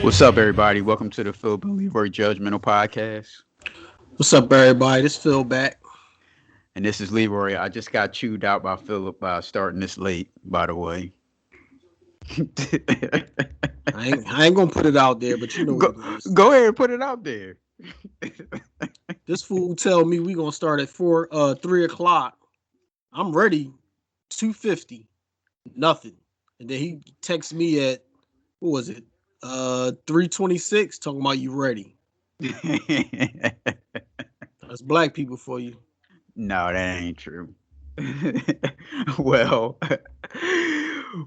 What's up, everybody? Welcome to the Phil and Leroy Judgemental podcast. What's up, everybody? This Phil back. And this is Leroy. I just got chewed out by Philip by starting this late, by the way. I ain't gonna put it out there, but you know what it is. Go ahead and put it out there. This fool tell me we gonna start at 3 o'clock. I'm ready. 2:50. Nothing. And then he texts me at what was it? 3:26 talking about you ready. That's black people for you. No, that ain't true. Well,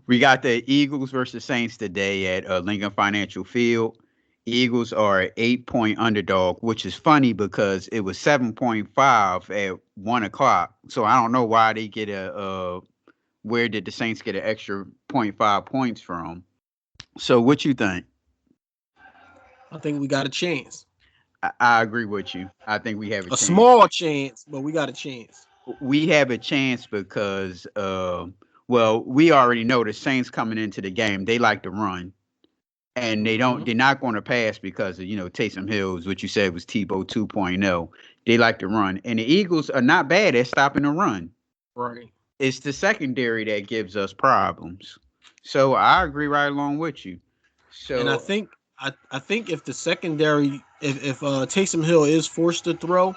we got the Eagles versus Saints today at Lincoln Financial Field. Eagles are an 8-point underdog, which is funny because it was 7.5 at 1 o'clock. So I don't know why they get where did the Saints get an extra 0.5 points from? So what you think? I think we got a chance. I agree with you. I think we have a chance. Small chance, but we got a chance. We have a chance because, we already know the Saints coming into the game, they like to run. And they're not going to pass because of, Taysom Hill's, what you said was Tebow 2.0. They like to run. And the Eagles are not bad at stopping the run. Right. It's the secondary that gives us problems. So I agree right along with you. So, and I think if the secondary, if Taysom Hill is forced to throw,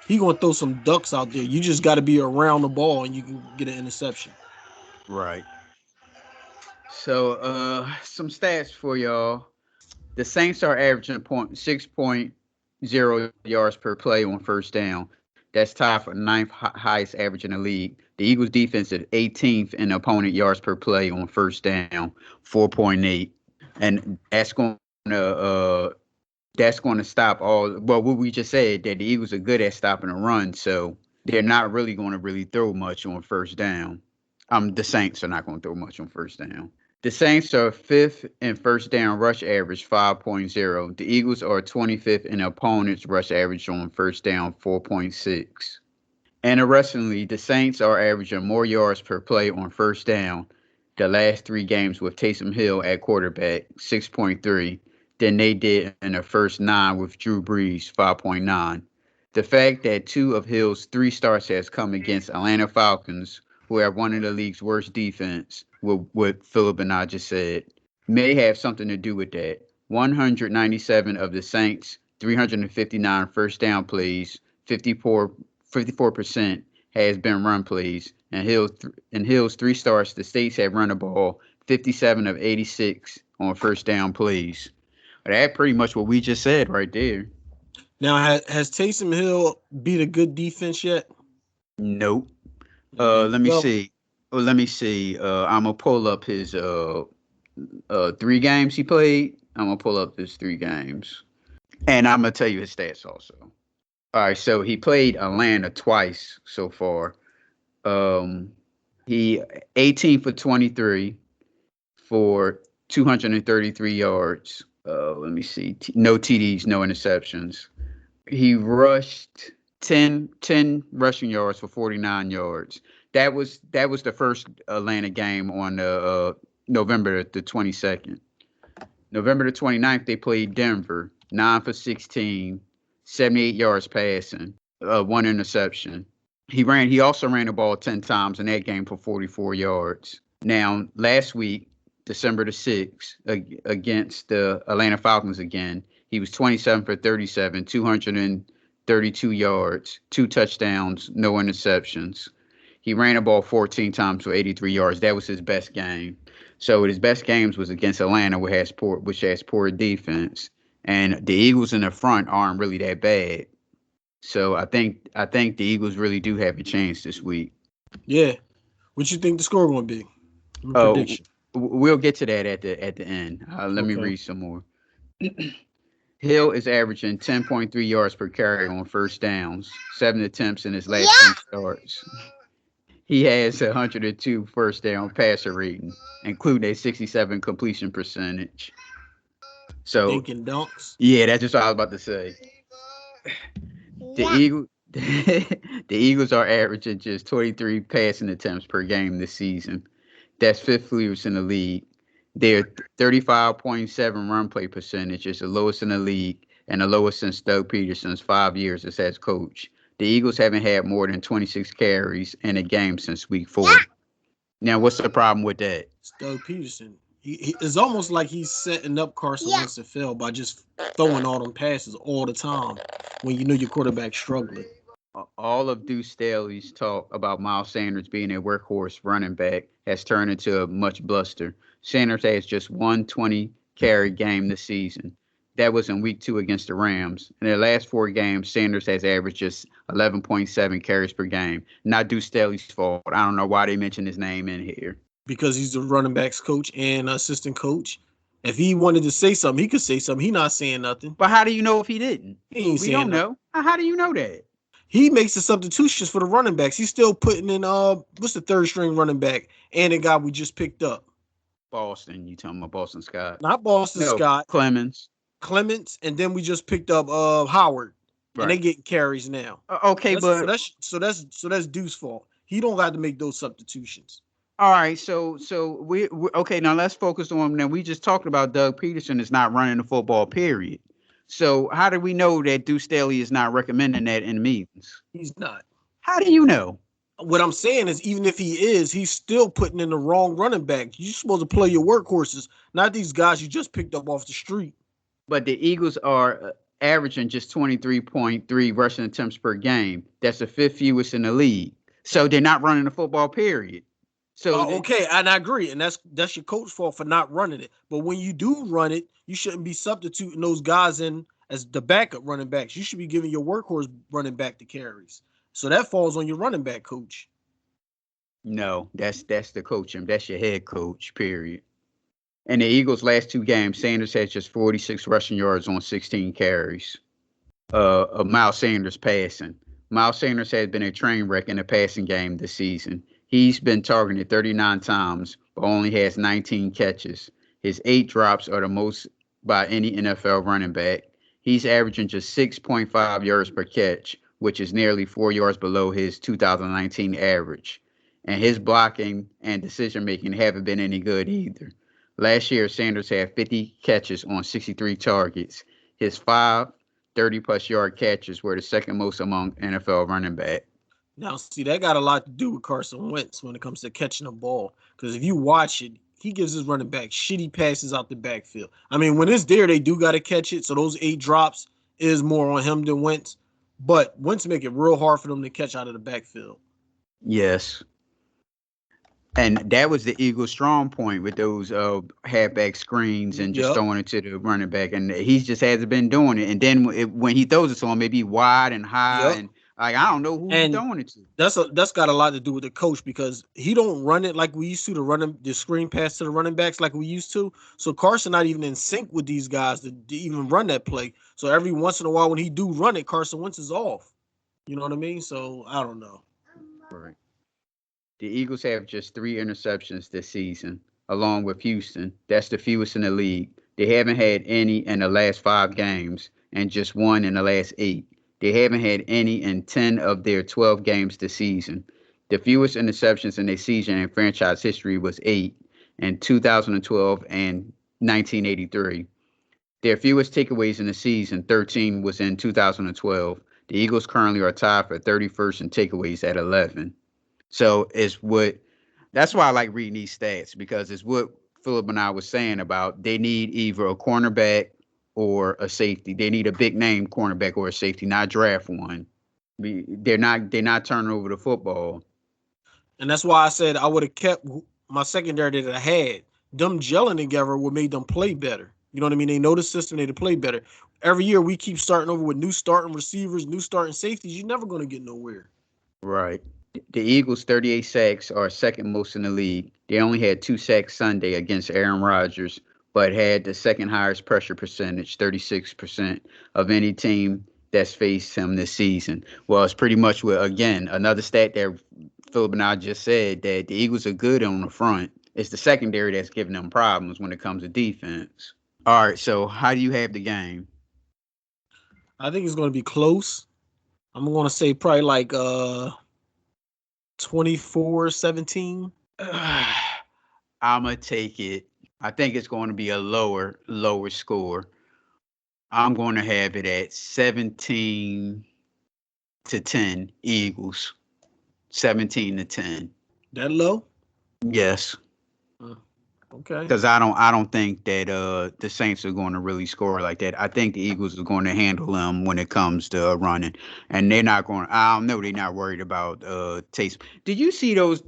he gonna throw some ducks out there. You just got to be around the ball and you can get an interception. Right. So some stats for y'all. The Saints are averaging 6.0 yards per play on first down. That's tied for ninth highest average in the league. The Eagles defense is 18th in opponent yards per play on first down, 4.8. And that's going to stop all. Well, what we just said, that the Eagles are good at stopping a run, so they're not really going to really throw much on first down. The Saints are not going to throw much on first down. The Saints are 5th in first down rush average, 5.0. The Eagles are 25th in opponents rush average on first down, 4.6. Interestingly, the Saints are averaging more yards per play on first down the last 3 games with Taysom Hill at quarterback, 6.3, than they did in the first 9 with Drew Brees, 5.9. The fact that 2 of Hill's 3 starts has come against Atlanta Falcons, who have one of the league's worst defense, what Philip and I just said, may have something to do with that. 197 of the Saints' 359 first down plays, 54% has been run plays. And Hill's 3 starts, the States have run the ball 57 of 86 on first down plays. That's pretty much what we just said right there. Now, has Taysom Hill beat a good defense yet? Nope. Let me see. I'm gonna pull up his 3 games he played. I'm gonna pull up his 3 games, and I'm gonna tell you his stats also. All right, so he played Atlanta twice so far. He 18 for 23 for 233 yards. Let me see. No TDs, no interceptions. He rushed 10 rushing yards for 49 yards. That was the first Atlanta game on November the 22nd. November the 29th, they played Denver, 9 for 16, 78 yards passing, 1 interception. He also ran the ball 10 times in that game for 44 yards. Now, last week, December the 6th, against the Atlanta Falcons again, he was 27 for 37, 232 yards, 2 touchdowns, no interceptions. He ran the ball 14 times for 83 yards. That was his best game. So his best games was against Atlanta, which has poor defense. And the Eagles in the front aren't really that bad. So I think the Eagles really do have a chance this week. Yeah. What you think the score going to be? Prediction. We'll get to that at the end. Let me read some more. Hill is averaging 10.3 yards per carry on first downs, 7 attempts in his last 3 starts. He has 102 first down passer rating, including a 67 completion percentage. So, thinking dunks. Yeah, that's just what I was about to say. The Eagles are averaging just 23 passing attempts per game this season. That's 5th leaders in the league. Their 35.7 run play percentage is the lowest in the league and the lowest since Doug Peterson's 5 years as head coach. The Eagles haven't had more than 26 carries in a game since week 4. Now, what's the problem with that? It's Doug Peterson. It's almost like he's setting up Carson Wentz to fail by just throwing all them passes all the time when you know your quarterback's struggling. All of Deuce Staley's talk about Miles Sanders being a workhorse running back has turned into a much bluster. Sanders has just one 20 carry game this season. That was in week 2 against the Rams. In their last 4 games, Sanders has averaged just 11.7 carries per game. Not Deuce Staley's fault. I don't know why they mentioned his name in here. Because he's the running backs coach and assistant coach. If he wanted to say something, he could say something. He's not saying nothing. But how do you know if he didn't? He ain't We saying don't nothing. know. How do you know that? He makes the substitutions for the running backs. He's still putting in what's the third string running back and the guy we just picked up. Boston. You talking about Boston Scott? Not Boston Scott. Clemens, and then we just picked up Howard. right. And they getting carries now. Okay, but so that's Deuce's fault. He don't have to make those substitutions. All right, so we okay. Now let's focus on. Now we just talked about Doug Peterson is not running the football. Period. So how do we know that Deuce Staley is not recommending that in meetings? He's not. How do you know? What I'm saying is, even if he is, he's still putting in the wrong running back. You're supposed to play your workhorses, not these guys you just picked up off the street. But the Eagles are averaging just 23.3 rushing attempts per game. That's the 5th fewest in the league. So they're not running the football. Period. So okay, and I agree, and that's your coach's fault for not running it. But when you do run it, you shouldn't be substituting those guys in as the backup running backs. You should be giving your workhorse running back the carries. So that falls on your running back coach. No, that's the coaching. That's your head coach. Period. In the Eagles' last 2 games, Sanders has just 46 rushing yards on 16 carries. Of Miles Sanders passing. Miles Sanders has been a train wreck in the passing game this season. He's been targeted 39 times, but only has 19 catches. His 8 drops are the most by any NFL running back. He's averaging just 6.5 yards per catch, which is nearly 4 yards below his 2019 average. And his blocking and decision-making haven't been any good either. Last year, Sanders had 50 catches on 63 targets. His 5 30-plus yard catches were the second most among NFL running backs. Now, see, that got a lot to do with Carson Wentz when it comes to catching the ball. Because if you watch it, he gives his running back shitty passes out the backfield. I mean, when it's there, they do got to catch it. So those 8 drops is more on him than Wentz. But Wentz make it real hard for them to catch out of the backfield. Yes. And that was the Eagles' strong point with those halfback screens and just throwing it to the running back. And he just hasn't been doing it. And then when he throws it to him, maybe wide and high and like I don't know who he's throwing it to. That's got a lot to do with the coach because he don't run it like we used to run the screen pass to the running backs like we used to. So Carson not even in sync with these guys to even run that play. So every once in a while when he do run it, Carson Wentz is off. You know what I mean? So I don't know. Right. The Eagles have just 3 interceptions this season, along with Houston. That's the fewest in the league. They haven't had any in the last 5 games and just 1 in the last 8. They haven't had any in 10 of their 12 games this season. The fewest interceptions in their season in franchise history was 8 in 2012 and 1983. Their fewest takeaways in the season, 13, was in 2012. The Eagles currently are tied for 31st in takeaways at 11. So that's why I like reading these stats because it's what Philip and I was saying about they need either a cornerback or a safety. They need a big name cornerback or a safety, not draft one. They're not turning over the football. And that's why I said I would have kept my secondary that I had. Them gelling together would make them play better. You know what I mean? They know the system, they to play better. Every year we keep starting over with new starting receivers, new starting safeties. You're never going to get nowhere. Right. The Eagles' 38 sacks are second most in the league. They only had 2 sacks Sunday against Aaron Rodgers, but had the second highest pressure percentage, 36% of any team that's faced him this season. Well, it's pretty much again, another stat that Philip and I just said that the Eagles are good on the front. It's the secondary that's giving them problems when it comes to defense. All right, so how do you have the game? I think it's going to be close. I'm going to say probably like 24-17. I'm going to take it I think it's going to be a lower score. I'm going to have it at 17-10 Eagles. 17-10. That low? Yes. Uh, okay. Because I don't think that the Saints are going to really score like that. I think the Eagles are going to handle them when it comes to running, and they're not going. I don't know. They're not worried about Taysom. Did you see those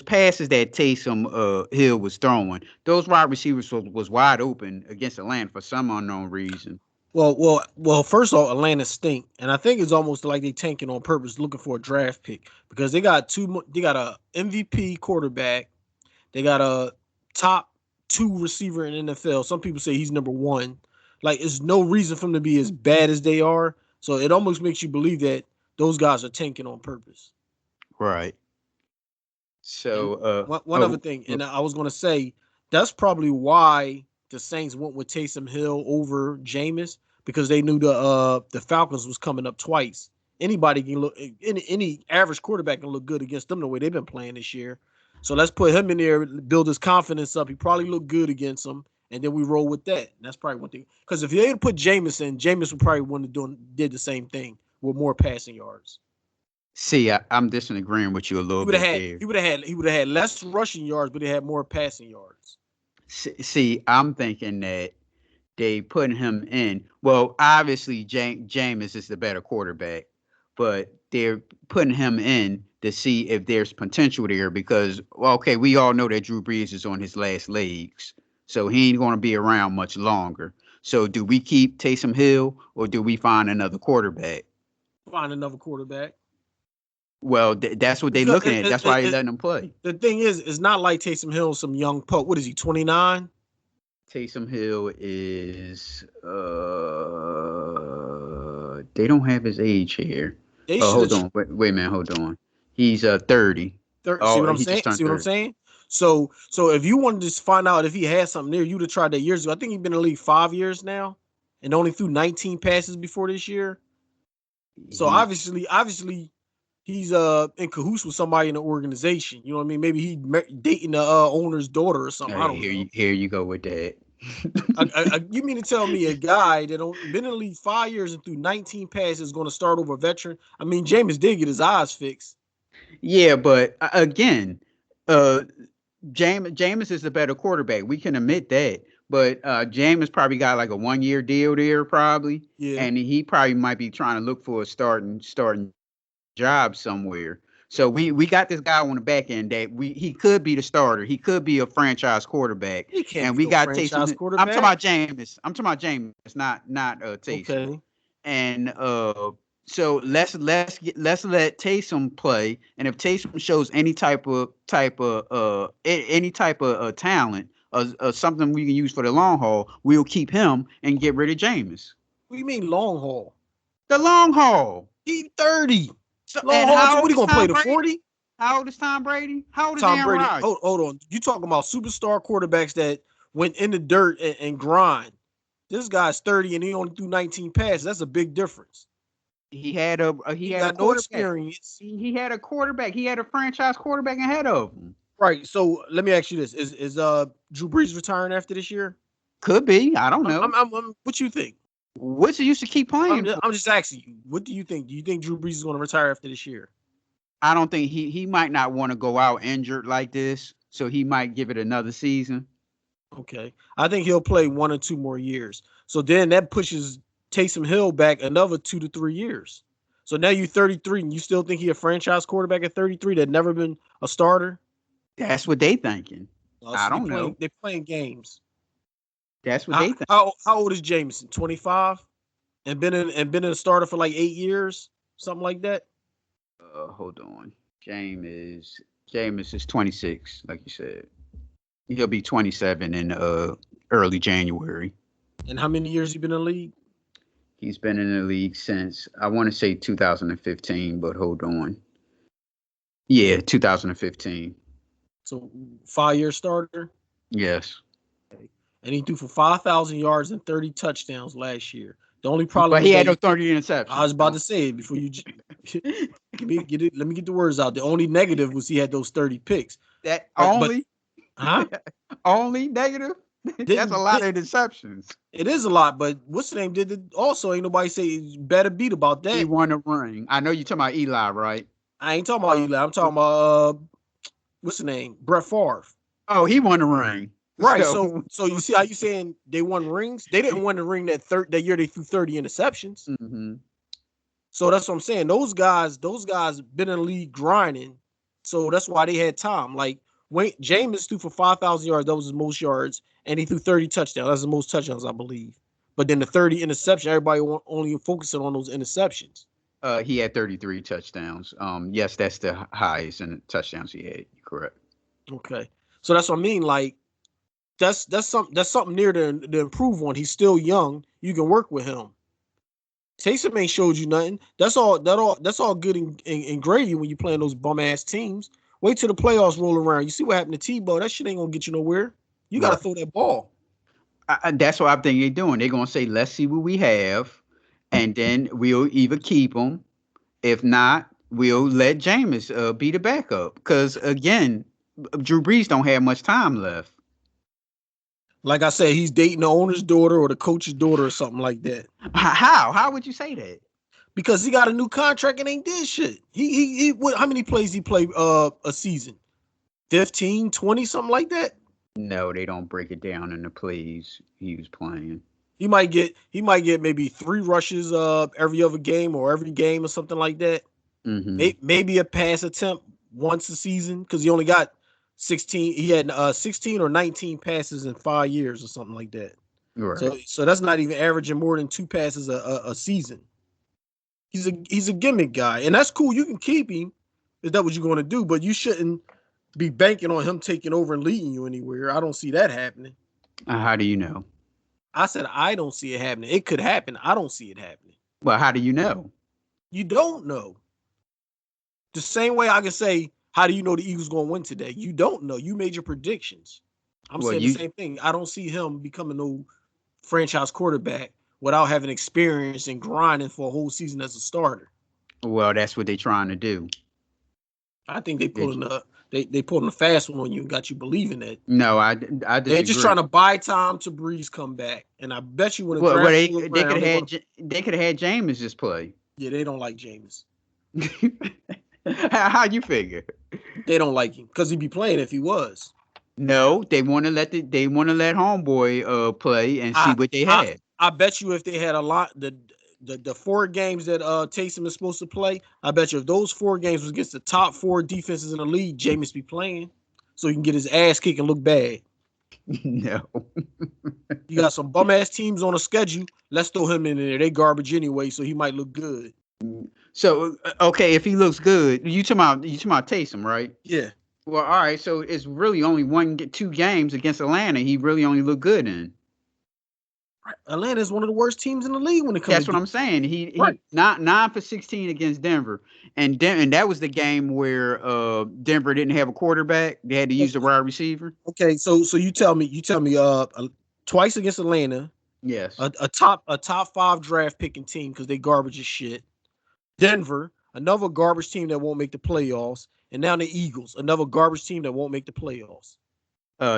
passes that Taysom Hill was throwing? Those wide receivers was wide open against Atlanta for some unknown reason. Well. First of all, Atlanta stink, and I think it's almost like they tanking on purpose, looking for a draft pick because they got They got a MVP quarterback. They got a top two receiver in NFL. Some people say he's number one. Like, there's no reason for them to be as bad as they are. So it almost makes you believe that those guys are tanking on purpose. Right. And So one other thing, and I was going to say that's probably why the Saints went with Taysom Hill over Jameis because they knew the Falcons was coming up twice. Anybody can look, any average quarterback can look good against them the way they've been playing this year. So let's put him in there, build his confidence up. He probably looked good against them, and then we roll with that. And that's probably one thing. Because if they had put Jameis in, Jameis would probably want to did the same thing with more passing yards. see, I'm disagreeing with you a little bit there. He would have had less rushing yards, but he had more passing yards. See, I'm thinking that they put him in. Well, obviously, Jameis is the better quarterback, but they're putting him in to see if there's potential there because, well, okay, we all know that Drew Brees is on his last legs, so he ain't going to be around much longer. So, do we keep Taysom Hill or do we find another quarterback? Find another quarterback. Well, that's what they're Because looking at. That's why they're letting him play. the thing is, it's not like Taysom Hill, some young pope. What is he, 29? Taysom Hill is they don't have his age here. They Oh, should hold have. on. Wait a minute, hold on. He's 30. See what Oh, I'm he saying? just turned See what I'm 30. saying? So if you wanted to find out if he had something there, you'd have tried that years ago. I think he's been in the league 5 years now, and only threw 19 passes before this year. So He obviously, he's in cahoots with somebody in the organization. You know what I mean? Maybe he dating the owner's daughter or something. I hey, don't know. here you go with that. You mean to tell me a guy that been in the league 5 years and threw 19 passes is going to start over a veteran? I mean, Jameis did get his eyes fixed. Yeah, but again, uh Jameis is the better quarterback. We can admit that. But Jameis probably got like a 1 year deal there, probably. Yeah, And he probably might be trying to look for a starting job somewhere. So we got this guy on the back end that he could be the starter. He could be a franchise quarterback. he can't And be we no got franchise Taysom. I'm talking quarterback. about Jameis. I'm talking about Jameis, not Taysom. Okay, And so let's let Taysom play. And if Taysom shows any type of talent or something we can use for the long haul, we'll keep him and get rid of Jameis. what do you mean long haul? The long haul. He 30. So, Long and haul. how What old he is gonna play Tom the Brady? 40? How old is Tom Brady? How old is Tom Aaron Brady. Rodgers? Hold on. You talking about superstar quarterbacks that went in the dirt and grind. This guy's 30 and he only threw 19 passes. That's a big difference. He He had a got no quarterback. experience. He had a quarterback. He had a franchise quarterback ahead of him. Right. So let me ask you this: Is Drew Brees retiring after this year? Could be. I don't know. What you think? What's it used to keep playing for? I'm just asking you. What do you think? Do you think Drew Brees is going to retire after this year? I don't think he might not want to go out injured like this, so he might give it another season. Okay. I think he'll play 1 or 2 more years. So then that pushes Taysom Hill back another 2 to 3 years. So now you're 33 and you still think he a franchise quarterback at 33 that never been a starter? That's what they thinking. I So don't know. they're playing games. That's what How, they think. how old is Jameson? 25? And been a starter for like 8 years? Something like that? Hold on. James is 26, like you said. He'll be 27 in early January. And how many years he been in the league? He's been in the league since I want to say 2015, but hold on. Yeah, 2015. So 5 year starter. Yes. And he threw for 5,000 yards and 30 touchdowns last year. The only problem But with he had that, no 30 interceptions. I was about to say it before you let me get the words out. The only negative was he had those 30 picks. That But only huh? only negative. That's a lot of interceptions. It is a lot, but what's the name? Did it also ain't nobody say better beat about He that. won a ring. I know you're talking about Eli, right? I ain't talking about Eli. I'm talking about what's the name? Brett Favre. Oh, he won a ring. Right. So you see how you saying they won rings? They didn't win the ring that year they threw 30 interceptions. Mm-hmm. So that's what I'm saying. Those guys been in the league grinding. So that's why they had time. Like Jameis threw for 5,000 yards. That was his most yards, and he threw 30 touchdowns. That's the most touchdowns, I believe. But then the 30 interception, everybody only focusing on those interceptions. He had 33 touchdowns. Yes, that's the highest in touchdowns he had. Correct. Okay. So that's what I mean. Like that's something near to improve on. He's still young. You can work with him. Taysom ain't showed you nothing. That's all good and gravy when you playing those bum ass teams. Wait till the playoffs roll around. You see what happened to Tebow? That shit ain't gonna get you nowhere. You gotta throw that ball. That's what I think they're doing. They're gonna say, let's see what we have, and then we'll either keep him. If not, we'll let Jameis be the backup. Because again, Drew Brees don't have much time left. Like I said, he's dating the owner's daughter or the coach's daughter or something like that. How? How would you say that? Because he got a new contract and ain't did shit. He how many plays he played a season? 15, 20, something like that? No, they don't break it down in the plays he was playing. He might get maybe 3 rushes every other game or every game or something like that. Mm-hmm. Maybe a pass attempt once a season because he only got 16. He had 16 or 19 passes in 5 years or something like that. Right. So that's not even averaging more than 2 passes a season. He's a gimmick guy, and that's cool. You can keep him if that's what you're going to do, but you shouldn't be banking on him taking over and leading you anywhere. I don't see that happening. How do you know? I said I don't see it happening. It could happen. I don't see it happening. Well, how do you know? You don't know. The same way I can say, how do you know the Eagles going to win today? You don't know. You made your predictions. I'm saying the same thing. I don't see him becoming no franchise quarterback without having experience and grinding for a whole season as a starter. Well, that's what they're trying to do. I think they pulling a fast one on you and got you believing that. No, I disagree. They're just trying to buy time to Breeze come back, and I bet you when the well, draft they round, could have they could have had Jameis just play. Yeah, they don't like Jameis. How you figure? They don't like him because he'd be playing if he was. No, they want to let homeboy play and see what they had. I bet you if they had a lot the 4 games that Taysom is supposed to play, I bet you if those 4 games was against the top 4 defenses in the league, Jameis be playing so he can get his ass kicked and look bad. No. You got some bum ass teams on a schedule. Let's throw him in there. They garbage anyway, so he might look good. So okay, if he looks good, you talking about Taysom, right? Yeah. Well, all right. So it's really only 2 games against Atlanta. He really only looked good in. Atlanta is one of the worst teams in the league when it comes. That's what I'm saying. He not 9 for 16 against Denver, and that was the game where Denver didn't have a quarterback. They had to use the wide receiver. Okay, so you tell me twice against Atlanta. Yes. A top 5 draft picking team because they garbage as shit. Denver, another garbage team that won't make the playoffs, and now the Eagles, another garbage team that won't make the playoffs.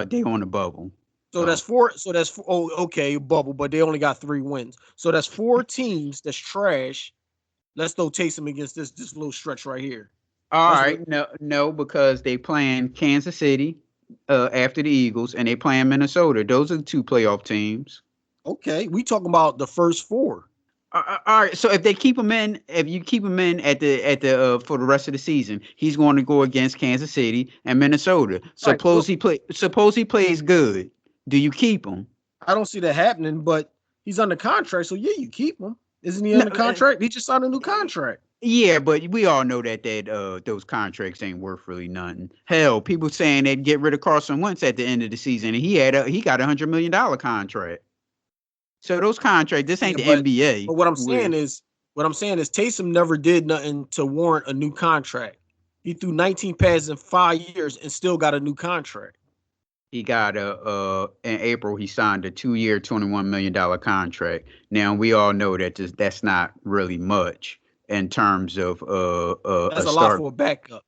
They on the bubble. So that's 4. So that's okay, bubble, but they only got 3 wins. So that's 4 teams that's trash. Let's throw Taysom against this little stretch right here. All right, no, because they playing Kansas City after the Eagles, and they playing Minnesota. Those are the 2 playoff teams. Okay, we talking about the first 4. All right, so if you keep him in at the for the rest of the season, he's going to go against Kansas City and Minnesota. Suppose he plays good. Do you keep him? I don't see that happening, but he's under contract, so yeah, you keep him. Isn't he under contract? He just signed a new contract. Yeah, but we all know that those contracts ain't worth really nothing. Hell, people saying they'd get rid of Carson Wentz at the end of the season, and he got $100 million contract. So those contracts, this ain't the NBA. But what I'm saying is Taysom never did nothing to warrant a new contract. He threw 19 passes in 5 years and still got a new contract. He got in April he signed a 2-year, $21 million contract. Now we all know that that's not really much in terms of that's a lot for a backup.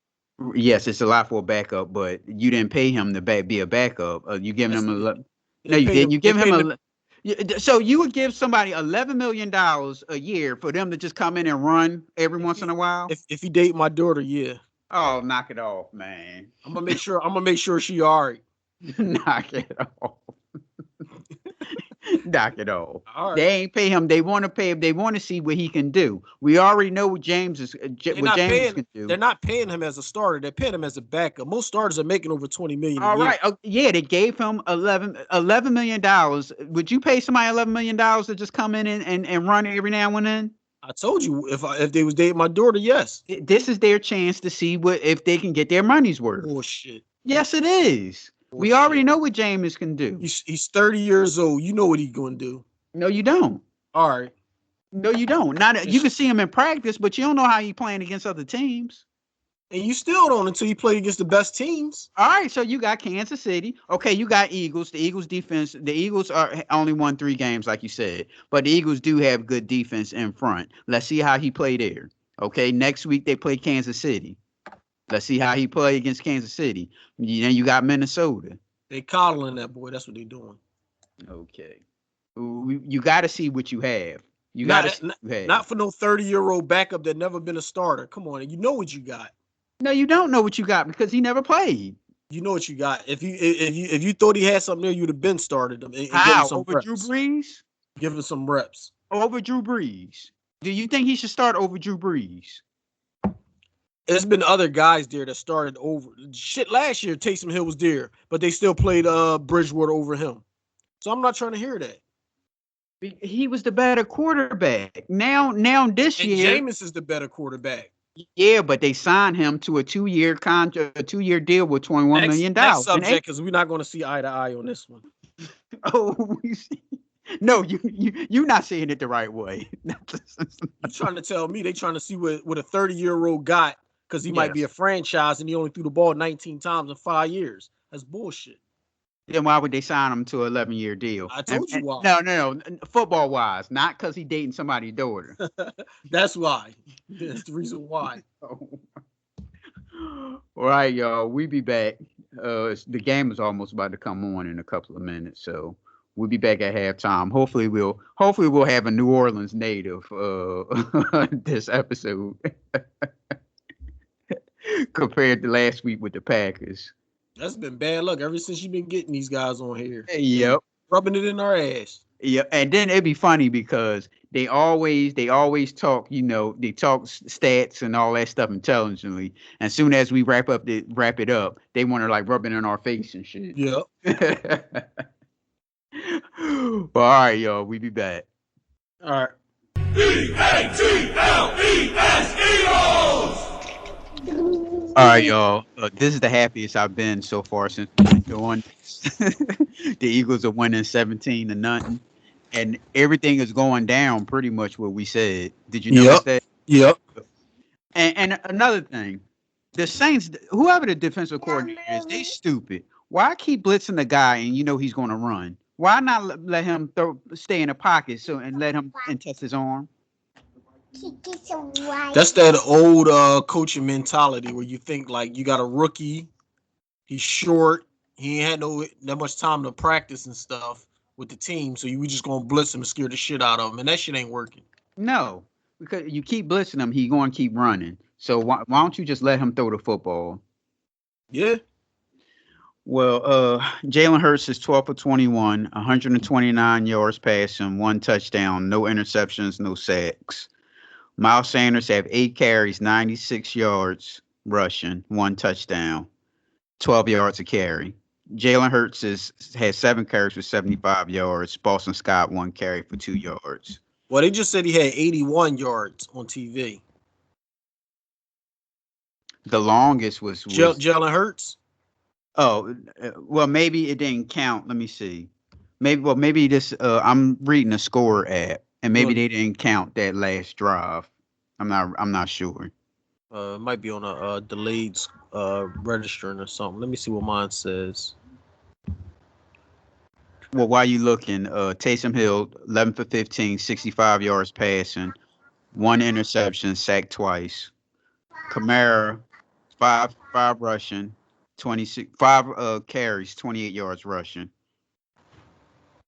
Yes, it's a lot for a backup, but you didn't pay him to be a backup. You giving him They No, you paid didn't. him. You They give him paid him. so you would give somebody $11 million a year for them to just come in and run every once in a while? If he date my daughter, yeah. Oh, knock it off, man. I'm gonna make sure. I'm gonna make sure she all right. Knock it off. Knock it off. All right. They ain't pay him. They want to pay him. They want to see what he can do. We already know what They're what not James paying. can do. They're not paying him as a starter. They're paying him as a backup. Most starters are making over 20 million a All year. right. Oh, yeah, they gave him $11 million. Would you pay somebody $11 million to just come in and run every now and then? I told you if they was dating my daughter, yes. This is their chance to see what if they can get their money's worth. Bullshit. Yes, it is. We Bullshit. already know what James can do. He's 30 years old. You know what he's gonna do. No, you don't. All right. No, you don't. Not you can see him in practice, but you don't know how he playing against other teams. And you still don't until you play against the best teams. All right, so you got Kansas City. Okay, you got Eagles. The Eagles defense. The Eagles are only won 3 games, like you said, but the Eagles do have good defense in front. Let's see how he played there. Okay, next week they play Kansas City. Let's see how he play against Kansas City. Then you got Minnesota. They coddling that boy. That's what they doing. Okay, you got to see what you have. You got to not for no 30-year-old backup that never been a starter. Come on, you know what you got. No, you don't know what you got because he never played. You know what you got. If you thought he had something there, you'd have been started him. And How over reps. Drew Brees? Give him some reps over Drew Brees. Do you think he should start over Drew Brees? There's been other guys there that started over. Shit, last year Taysom Hill was there, but they still played Bridgewater over him. So I'm not trying to hear that. He was the better quarterback. Now this year, Jameis is the better quarterback. Yeah, but they signed him to a 2-year contract, a 2-year deal with $21 million. Next subject, because we're not going to see eye to eye on this one. Oh, we see. No, you're not saying it the right way. You're trying to tell me they trying to see what a 30-year-old got because he might be a franchise and he only threw the ball 19 times in 5 years. That's bullshit. Then why would they sign him to an 11-year deal? I told you why. No. Football wise, not because he dating somebody's daughter. That's why. That's the reason why. All right, y'all. We be back. The game is almost about to come on in a couple of minutes, so we'll be back at halftime. Hopefully we'll have a New Orleans native this episode compared to last week with the Packers. That's been bad luck ever since you've been getting these guys on here. Yep. Rubbing it in our ass. Yeah, and then it'd be funny because they always talk, they talk stats and all that stuff intelligently. As soon as we wrap it up, they want to like rub it in our face and shit. Yep. All right, y'all, we be back. All right. Eagles! All right, y'all. This is the happiest I've been so far since we've been doing this. The Eagles are winning 17-0, and everything is going down pretty much what we said. Did you notice that? Yep. And another thing, the Saints, whoever the defensive coordinator is, they stupid. Why keep blitzing the guy and you know he's going to run? Why not let him stay in the pocket and let him test his arm? That's that old coaching mentality where you think like you got a rookie, he's short, he ain't had that much time to practice and stuff with the team, so we just gonna blitz him and scare the shit out of him, and that shit ain't working. No, because you keep blitzing him, he going to keep running. So why don't you just let him throw the football? Yeah. Well, Jalen Hurts is 12 for 21, 129 yards passing, 1 touchdown, no interceptions, no sacks. Miles Sanders have 8 carries, 96 yards rushing, 1 touchdown, 12 yards a carry. Jalen Hurts has 7 carries for 75 yards. Boston Scott 1 carry for 2 yards. Well, they just said he had 81 yards on TV. The longest was Jalen Hurts. Oh, well, maybe it didn't count. Let me see. Maybe this. I'm reading a score app, and maybe they didn't count that last drive. I'm not sure. It might be on a delayed registering or something. Let me see what mine says. Well, while you looking, Taysom Hill 11 for 15, 65 yards passing, 1 interception, sacked twice. Kamara 5 rushing, 5 carries, 28 yards rushing.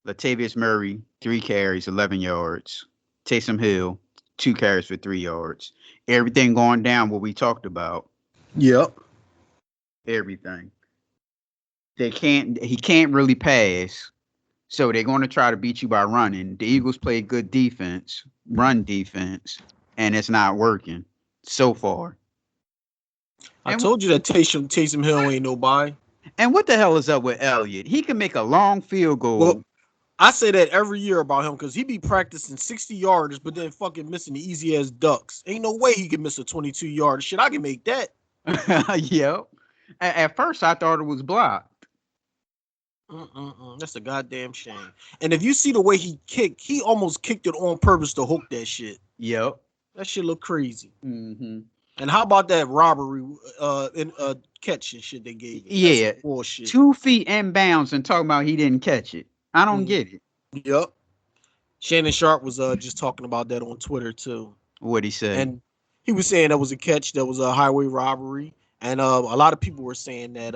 Latavius Murray, 3 carries, 11 yards. Taysom Hill, 2 carries for 3 yards. Everything going down what we talked about. Yep. Everything. He can't really pass. So they're going to try to beat you by running. The Eagles play good defense, run defense, and it's not working so far. I told you that Taysom Hill ain't nobody. And what the hell is up with Elliott? He can make a long field goal. Well, I say that every year about him because he be practicing 60 yarders, but then fucking missing the easy ass ducks. Ain't no way he can miss a 22 yard shit. I can make that. Yep. At first, I thought it was blocked. That's a goddamn shame. And if you see the way he kicked, he almost kicked it on purpose to hook that shit. Yep. That shit look crazy. Mm-hmm. And how about that robbery in catch and shit they gave him? Yeah. Bullshit. 2 feet inbounds and talking about he didn't catch it. I don't get it. Yep. Shannon Sharp was just talking about that on Twitter too. What'd he say? And he was saying that was a catch, that was a highway robbery. And a lot of people were saying that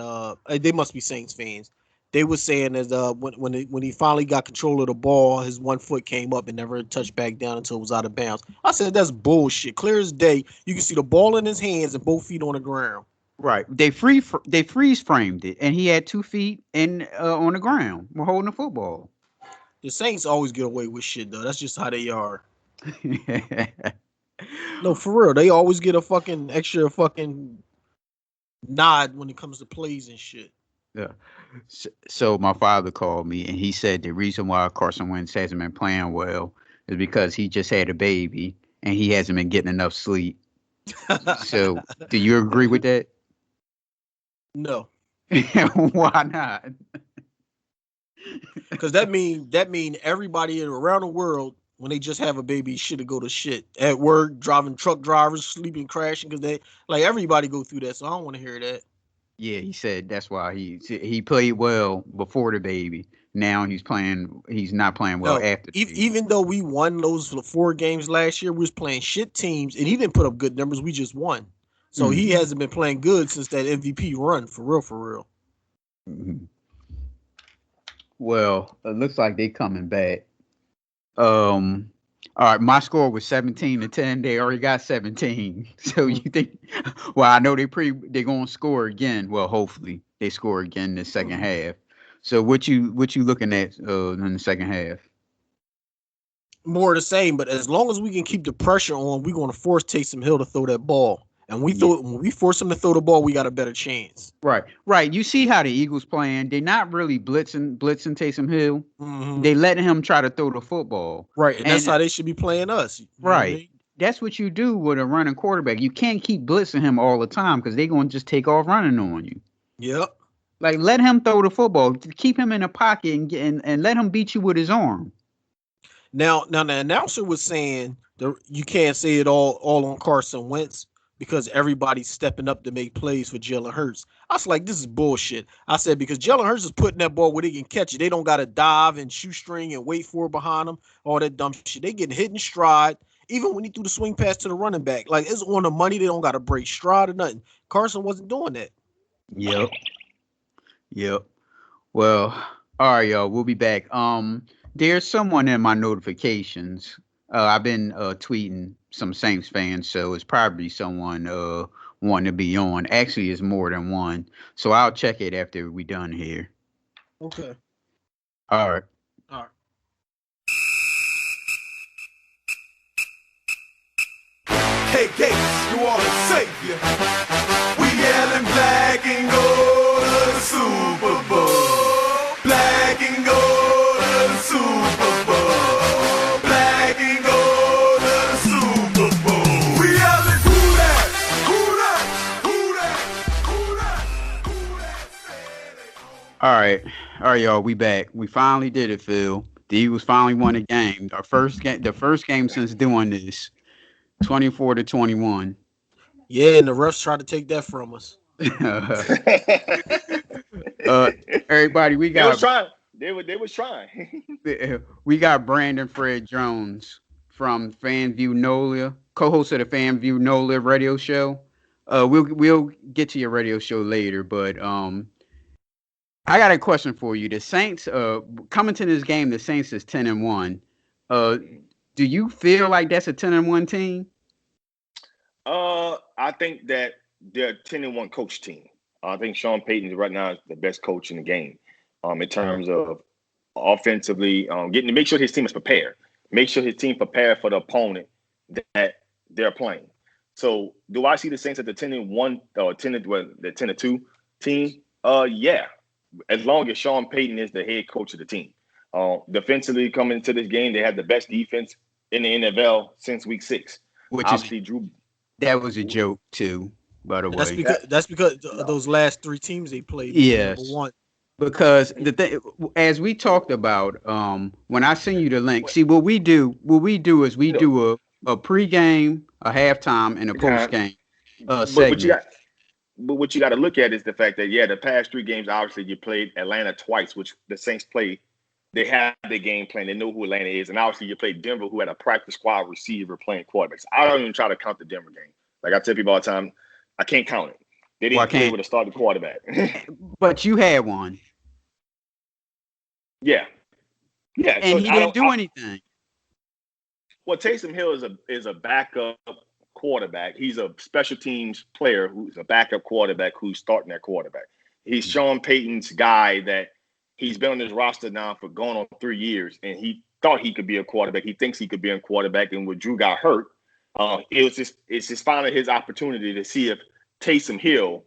they must be Saints fans. They were saying that when he finally got control of the ball, his 1 foot came up and never touched back down until it was out of bounds. I said that's bullshit. Clear as day. You can see the ball in his hands and both feet on the ground. Right. They freeze framed it, and he had 2 feet on the ground. We're holding the football. The Saints always get away with shit though. That's just how they are. No, for real. They always get a fucking extra fucking nod when it comes to plays and shit. Yeah. So my father called me and he said the reason why Carson Wentz hasn't been playing well is because he just had a baby and he hasn't been getting enough sleep. So do you agree with that? No. Why not? Because that mean everybody around the world, when they just have a baby, should go to shit at work, driving truck drivers, sleeping, crashing, because they like everybody go through that. So I don't want to hear that. Yeah, he said that's why he played well before the baby. Now he's not playing well after. Even though we won those 4 games last year, we was playing shit teams, and he didn't put up good numbers. We just won, so he hasn't been playing good since that MVP run. For real. Mm-hmm. Well, it looks like they coming back. All right, my score was 17-10. They already got 17. So you think? Well, I know they're gonna score again. Well, hopefully they score again in the second half. So what you looking at in the second half? More the same, but as long as we can keep the pressure on, we're gonna force Taysom Hill to throw that ball. And when we force him to throw the ball, we got a better chance. Right. You see how the Eagles playing? They're not really blitzing Taysom Hill. Mm-hmm. They letting him try to throw the football. Right, and that's how they should be playing us. Right. I mean? That's what you do with a running quarterback. You can't keep blitzing him all the time because they're going to just take off running on you. Yep. Like, let him throw the football. Keep him in the pocket and let him beat you with his arm. Now the announcer was saying you can't say it all on Carson Wentz, because everybody's stepping up to make plays for Jalen Hurts. I was like, this is bullshit. I said, because Jalen Hurts is putting that ball where they can catch it. They don't got to dive and shoestring and wait for it behind them, all that dumb shit. They getting hit in stride, even when he threw the swing pass to the running back. Like, it's on the money. They don't got to break stride or nothing. Carson wasn't doing that. Yep. Well, all right, y'all. We'll be back. There's someone in my notifications. I've been tweeting some Saints fans, so it's probably someone wanting to be on. Actually, it's more than one. So I'll check it after we done here. Okay. All right. Hey, Gates, you are the savior. We yelling black and gold to the Super Bowl. Black and gold to the Super Bowl. Black and gold to the Super Bowl. We yelling who that? Who that? Who that? Who that? Who that? All right, y'all. We back. We finally did it, Phil. The Eagles finally won a game. The first game since doing this. 24-21. Yeah, and the refs tried to take that from us. Everybody, we got. They was trying. We got Brandon Fred Jones from FanView NOLA, co-host of the FanView NOLA radio show. We'll get to your radio show later, but I got a question for you. The Saints, coming to this game, the Saints is 10-1. Do you feel like that's a 10-1 team? I think that they're a 10-1 coach team. I think Sean Payton right now is the best coach in the game. In terms of offensively, getting to make sure his team is prepared. Make sure his team prepared for the opponent that they're playing. So, do I see the Saints at the 10-1 or the 10-2 team? Yeah, as long as Sean Payton is the head coach of the team. Defensively, coming into this game, they had the best defense in the NFL since week 6. Which Obviously, is Drew. that was a joke too, by the way. That's because of those last 3 teams they played. Yes. Number 1. Because the thing, as we talked about, when I send you the link, see what we do is we do a pregame, a halftime, and a postgame segment. But what you got to look at is the fact that the past 3 games, obviously you played Atlanta twice, which the Saints played. They have their game plan. They know who Atlanta is, and obviously you played Denver, who had a practice squad receiver playing quarterbacks. I don't even try to count the Denver game. Like I tell people all the time, I can't count it. They didn't play with a starting quarterback. But you had one. Yeah. And he didn't do anything. Well, Taysom Hill is a backup quarterback. He's a special teams player who's a backup quarterback who's starting that quarterback. He's Sean Payton's guy that he's been on his roster now for going on 3 years, and he thought he could be a quarterback. He thinks he could be a quarterback, and when Drew got hurt, it's just finally his opportunity to see if Taysom Hill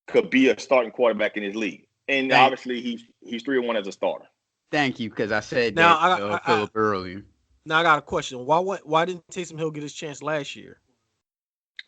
could be a starting quarterback in his league. And obviously he's 3-1 as a starter. Thank you, because I said now, that Philip earlier. Now I got a question. Why didn't Taysom Hill get his chance last year?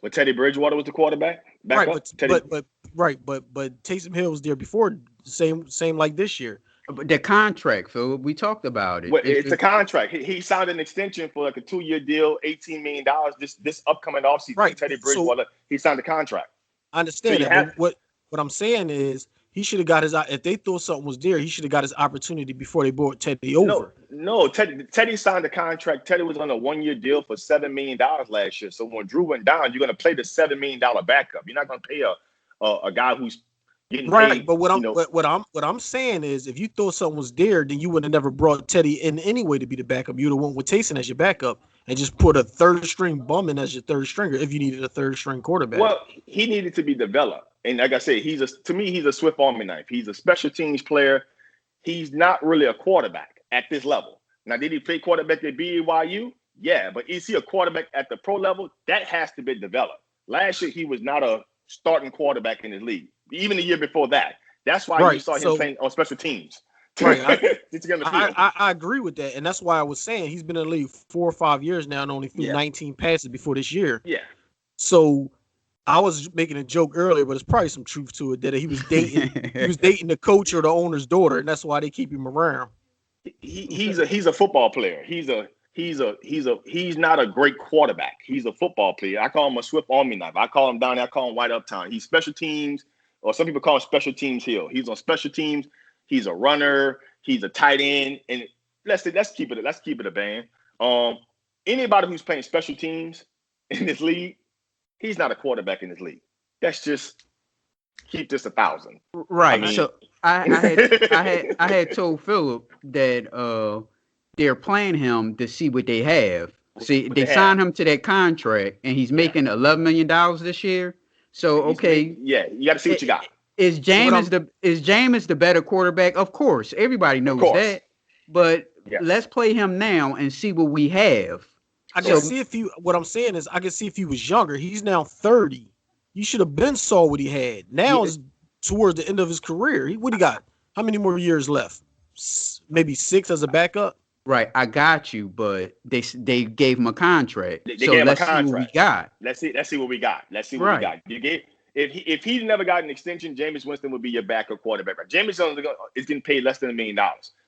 Well, Teddy Bridgewater was the quarterback. Right, but Taysom Hill was there before. Same like this year. But the contract, Phil, we talked about it. Well, it's a contract. He signed an extension for like a 2-year deal, $18 million. This upcoming offseason, right. Teddy Bridgewater, he signed a contract. I understand that. But what I'm saying is, he should have got his. If they thought something was there, he should have got his opportunity before they brought Teddy over. No. Teddy signed a contract. Teddy was on a 1-year deal for $7 million last year. So when Drew went down, you're going to play the $7 million backup. You're not going to pay a guy who's getting paid. But what I'm saying is, if you thought something was there, then you would have never brought Teddy in anyway to be the backup. You'd have went with Taysom as your backup and just put a third string bum in as your third stringer if you needed a third string quarterback. Well, he needed to be developed. And like I said, to me, he's a Swift Army knife. He's a special teams player. He's not really a quarterback at this level. Now, did he play quarterback at BYU? Yeah, but is he a quarterback at the pro level? That has to be developed. Last year, he was not a starting quarterback in his league. Even the year before that. That's why you saw him playing on special teams. Right. I agree with that. And that's why I was saying he's been in the league 4 or 5 years now and only threw 19 passes before this year. Yeah. So I was making a joke earlier, but there's probably some truth to it that he was dating the coach or the owner's daughter, and that's why they keep him around. He's a football player. He's not a great quarterback. He's a football player. I call him a Swift Army knife. I call him down there. I call him White Uptown. He's special teams, or some people call him special teams Hill. He's on special teams. He's a runner. He's a tight end. And let's keep it a band. Anybody who's playing special teams in this league, he's not a quarterback in this league. That's just keep this 1,000. Right. I mean, so I had told Philip that they're playing him to see what they have. See, they signed him to that contract, and he's making $11 million this year. So okay, you got to see what you got. Is Jameis the better quarterback? Of course, everybody knows that. But let's play him now and see what we have. I can see what I'm saying is I can see if he was younger. He's now 30. You should have been saw what he had. Now is towards the end of his career. What he got? How many more years left? Maybe 6 as a backup. Right, I got you, but they gave him a contract. They gave him a contract. See what we got. Let's see what we got. We got. If he never got an extension, Jameis Winston would be your backup quarterback. Right? Jameis is getting paid less than $1 million.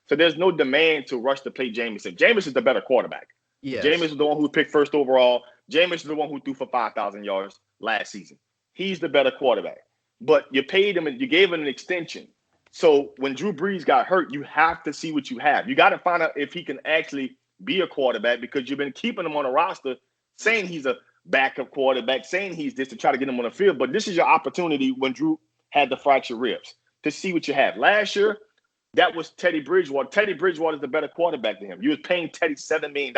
So there's no demand to rush to play Jameis. Jameis is the better quarterback. Yes. Jameis is the one who picked first overall. Jameis is the one who threw for 5,000 yards last season. He's the better quarterback. But you paid him and you gave him an extension. So when Drew Brees got hurt, you have to see what you have. You got to find out if he can actually be a quarterback because you've been keeping him on a roster saying he's a backup quarterback, saying he's this to try to get him on the field. But this is your opportunity when Drew had the fractured ribs to see what you have. Last year, that was Teddy Bridgewater. Teddy Bridgewater is the better quarterback than him. You was paying Teddy $7 million.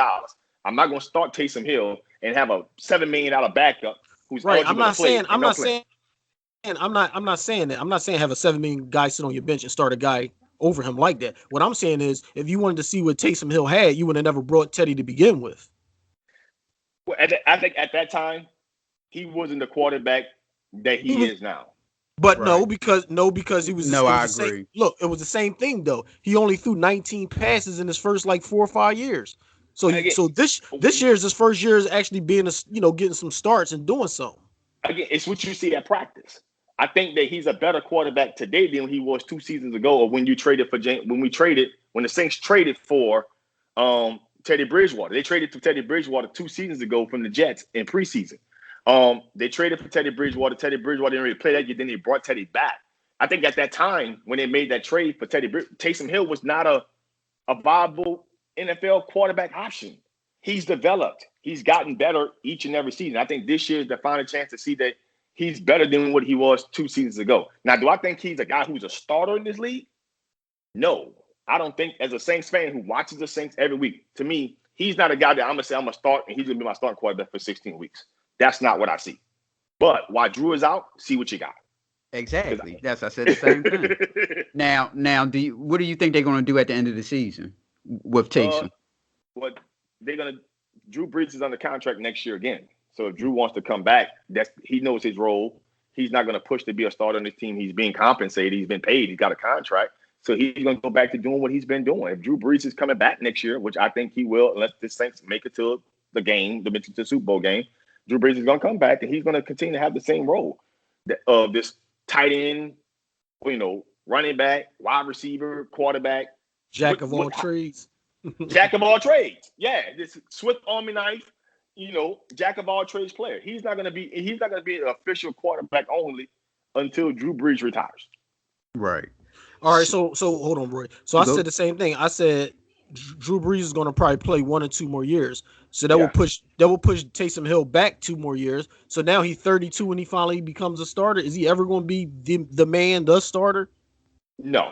I'm not going to start Taysom Hill and have a $7 million backup who's right. eligible to play. I'm not saying that. I'm not saying have a $7 million guy sit on your bench and start a guy over him like that. What I'm saying is, if you wanted to see what Taysom Hill had, you would have never brought Teddy to begin with. Well, I think at that time, he wasn't the quarterback that he is now. But right. because he was. No, I agree. Look, it was the same thing though. He only threw 19 passes in his first 4 or 5 years. So this year is his first year is actually being getting some starts and doing something. Again, it's what you see at practice. I think that he's a better quarterback today than he was 2 seasons ago, or when you traded for when the Saints traded for Teddy Bridgewater. They traded for Teddy Bridgewater 2 seasons ago from the Jets in preseason. They traded for Teddy Bridgewater. Teddy Bridgewater didn't really play that year. Then they brought Teddy back. I think at that time when they made that trade for Taysom Hill was not a viable NFL quarterback option. He's developed. He's gotten better each and every season. I think this year is the final chance to see that he's better than what he was 2 seasons ago. Now, do I think he's a guy who's a starter in this league? No. I don't think, as a Saints fan who watches the Saints every week, to me, he's not a guy that I'm going to say I'm going to start and he's going to be my starting quarterback for 16 weeks. That's not what I see. But while Drew is out, see what you got. Exactly. I said the same thing. Now, what do you think they're going to do at the end of the season with Taysom? Drew Brees is under contract next year again. So if Drew wants to come back, he knows his role. He's not going to push to be a starter on this team. He's being compensated. He's been paid. He's got a contract. So he's going to go back to doing what he's been doing. If Drew Brees is coming back next year, which I think he will, unless the Saints make it to the game, the Super Bowl game, Drew Brees is going to come back and he's going to continue to have the same role of this tight end, running back, wide receiver, quarterback. Jack of all trades. Jack of all trades. Yeah, this Swift Army knife, jack of all trades player. He's not going to be an official quarterback only until Drew Brees retires. Right. All right, so hold on, Roy. So I said the same thing. I said Drew Brees is going to probably play 1 or 2 more years. So that will push Taysom Hill back 2 more years. So now he's 32 when he finally becomes a starter. Is he ever going to be the starter? No.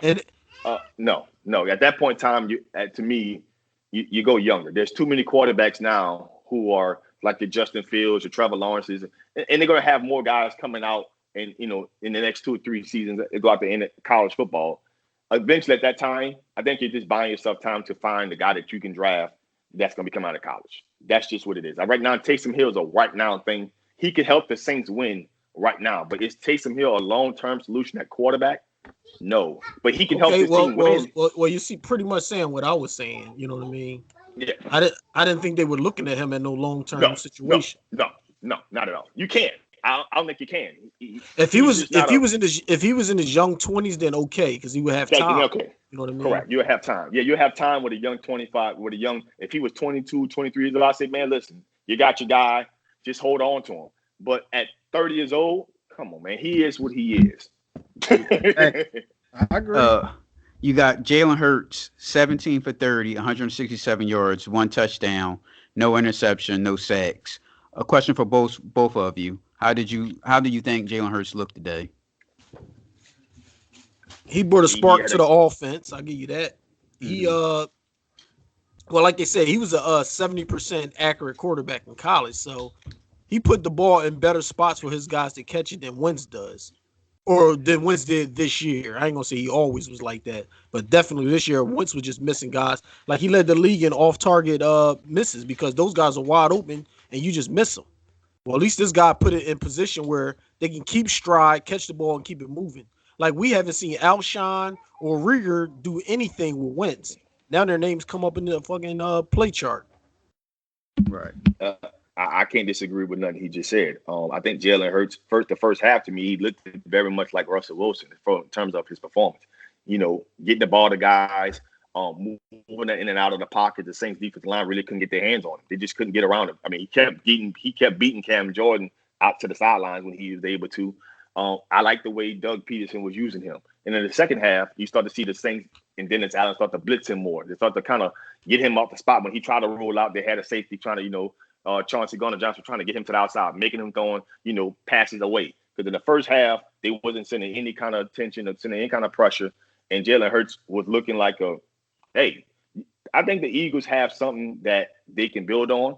No. At that point in time, to me, you go younger. There's too many quarterbacks now who are like the Justin Fields or Trevor Lawrence's, and they're going to have more guys coming out and in the next 2 or 3 seasons that go out to end college football. Eventually, at that time, I think you're just buying yourself time to find the guy that you can draft that's going to be coming out of college. That's just what it is. Right now, Taysom Hill is a right now thing. He could help the Saints win right now, but is Taysom Hill a long-term solution at quarterback? No, but he can help this team win. Well, you see, pretty much saying what I was saying. You know what I mean? Yeah. I didn't think they were looking at him at no long-term situation. No, not at all. You can't. I don't think you can. If he was in his young 20s, then okay, because he would have time. Okay. You know what I mean? Correct. You would have time. Yeah, you have time with a young 25, if he was 22, 23 years old, I'd say, man, listen, you got your guy, just hold on to him. But at 30 years old, come on, man, he is what he is. I agree. You got Jalen Hurts, 17 for 30, 167 yards, 1 touchdown, no interception, no sacks. A question for both of you. How do you think Jalen Hurts looked today? He brought a spark to the offense. I'll give you that. He like they said, he was a 70% accurate quarterback in college. So he put the ball in better spots for his guys to catch it than Wentz does. Or than Wentz did this year. I ain't gonna say he always was like that, but definitely this year Wentz was just missing guys. Like he led the league in off-target misses because those guys are wide open and you just miss them. Well, at least this guy put it in position where they can keep stride, catch the ball, and keep it moving. Like we haven't seen Alshon or Rieger do anything with Wentz. Now their names come up in the fucking play chart. Right. I can't disagree with nothing he just said. I think Jalen Hurts, the first half to me, he looked very much like Russell Wilson in terms of his performance. Getting the ball to guys, moving in and out of the pocket. The Saints defensive line really couldn't get their hands on him. They just couldn't get around him. I mean, he kept beating Cam Jordan out to the sidelines when he was able to. I like the way Doug Peterson was using him. And in the second half, you start to see the Saints and Dennis Allen start to blitz him more. They start to kind of get him off the spot. When he tried to roll out, they had a safety trying to, Chauncey Gardner-Johnson trying to get him to the outside, making him going, passes away. Because in the first half, They wasn't sending any kind of attention or sending any kind of pressure. And Jalen Hurts was looking like hey, I think the Eagles have something that they can build on.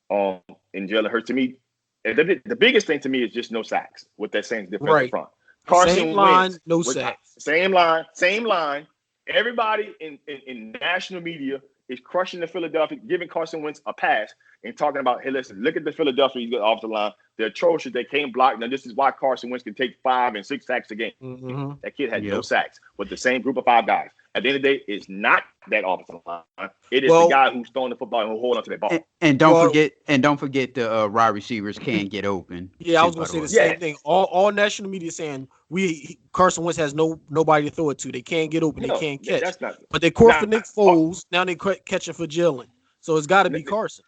And Jalen Hurts, to me, the biggest thing to me is just no sacks with that same defensive front. Carson same line, Wentz, no sacks. Same line. Everybody in national media is crushing the Philadelphia, giving Carson Wentz a pass and talking about, hey, listen, look at the Philadelphia offensive line. They're atrocious. They can't block. Now, this is why Carson Wentz can take 5 and 6 sacks a game. Mm-hmm. That kid had no sacks with the same group of 5 guys. At the end of the day, it's not that offensive line. It is the guy who's throwing the football and who hold on to the ball. And don't forget the wide receivers can't get open. Yeah, I was gonna say the same thing. All national media saying Carson Wentz has nobody to throw it to. They can't get open. They can't catch. But they caught for Nick Foles. Now they catching for Jalen. So it's got to be Carson.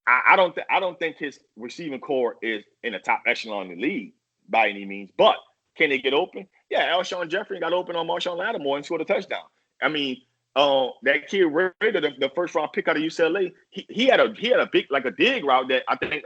I don't think his receiving core is in the top echelon in the league by any means. But can they get open? Yeah, Alshon Jeffrey got open on Marshawn Lattimore and scored a touchdown. I mean, that kid Rader, the first round pick out of UCLA, he had a big like a dig route that I think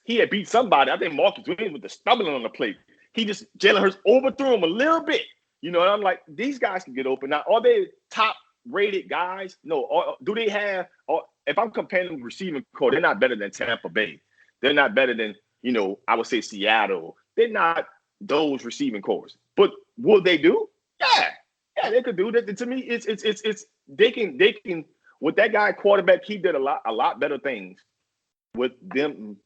he had beat somebody. I think Marcus Williams with the stumbling on the plate. Jalen Hurts overthrew him a little bit. You know, and I'm like, these guys can get open. Now, are they top rated guys? No. Or do they have? Or if I'm comparing them to receiving core, they're not better than Tampa Bay. They're not better than I would say Seattle. They're not those receiving cores. But will they do? Yeah, they could do that. To me, it's they can with that guy quarterback. He did a lot better things with them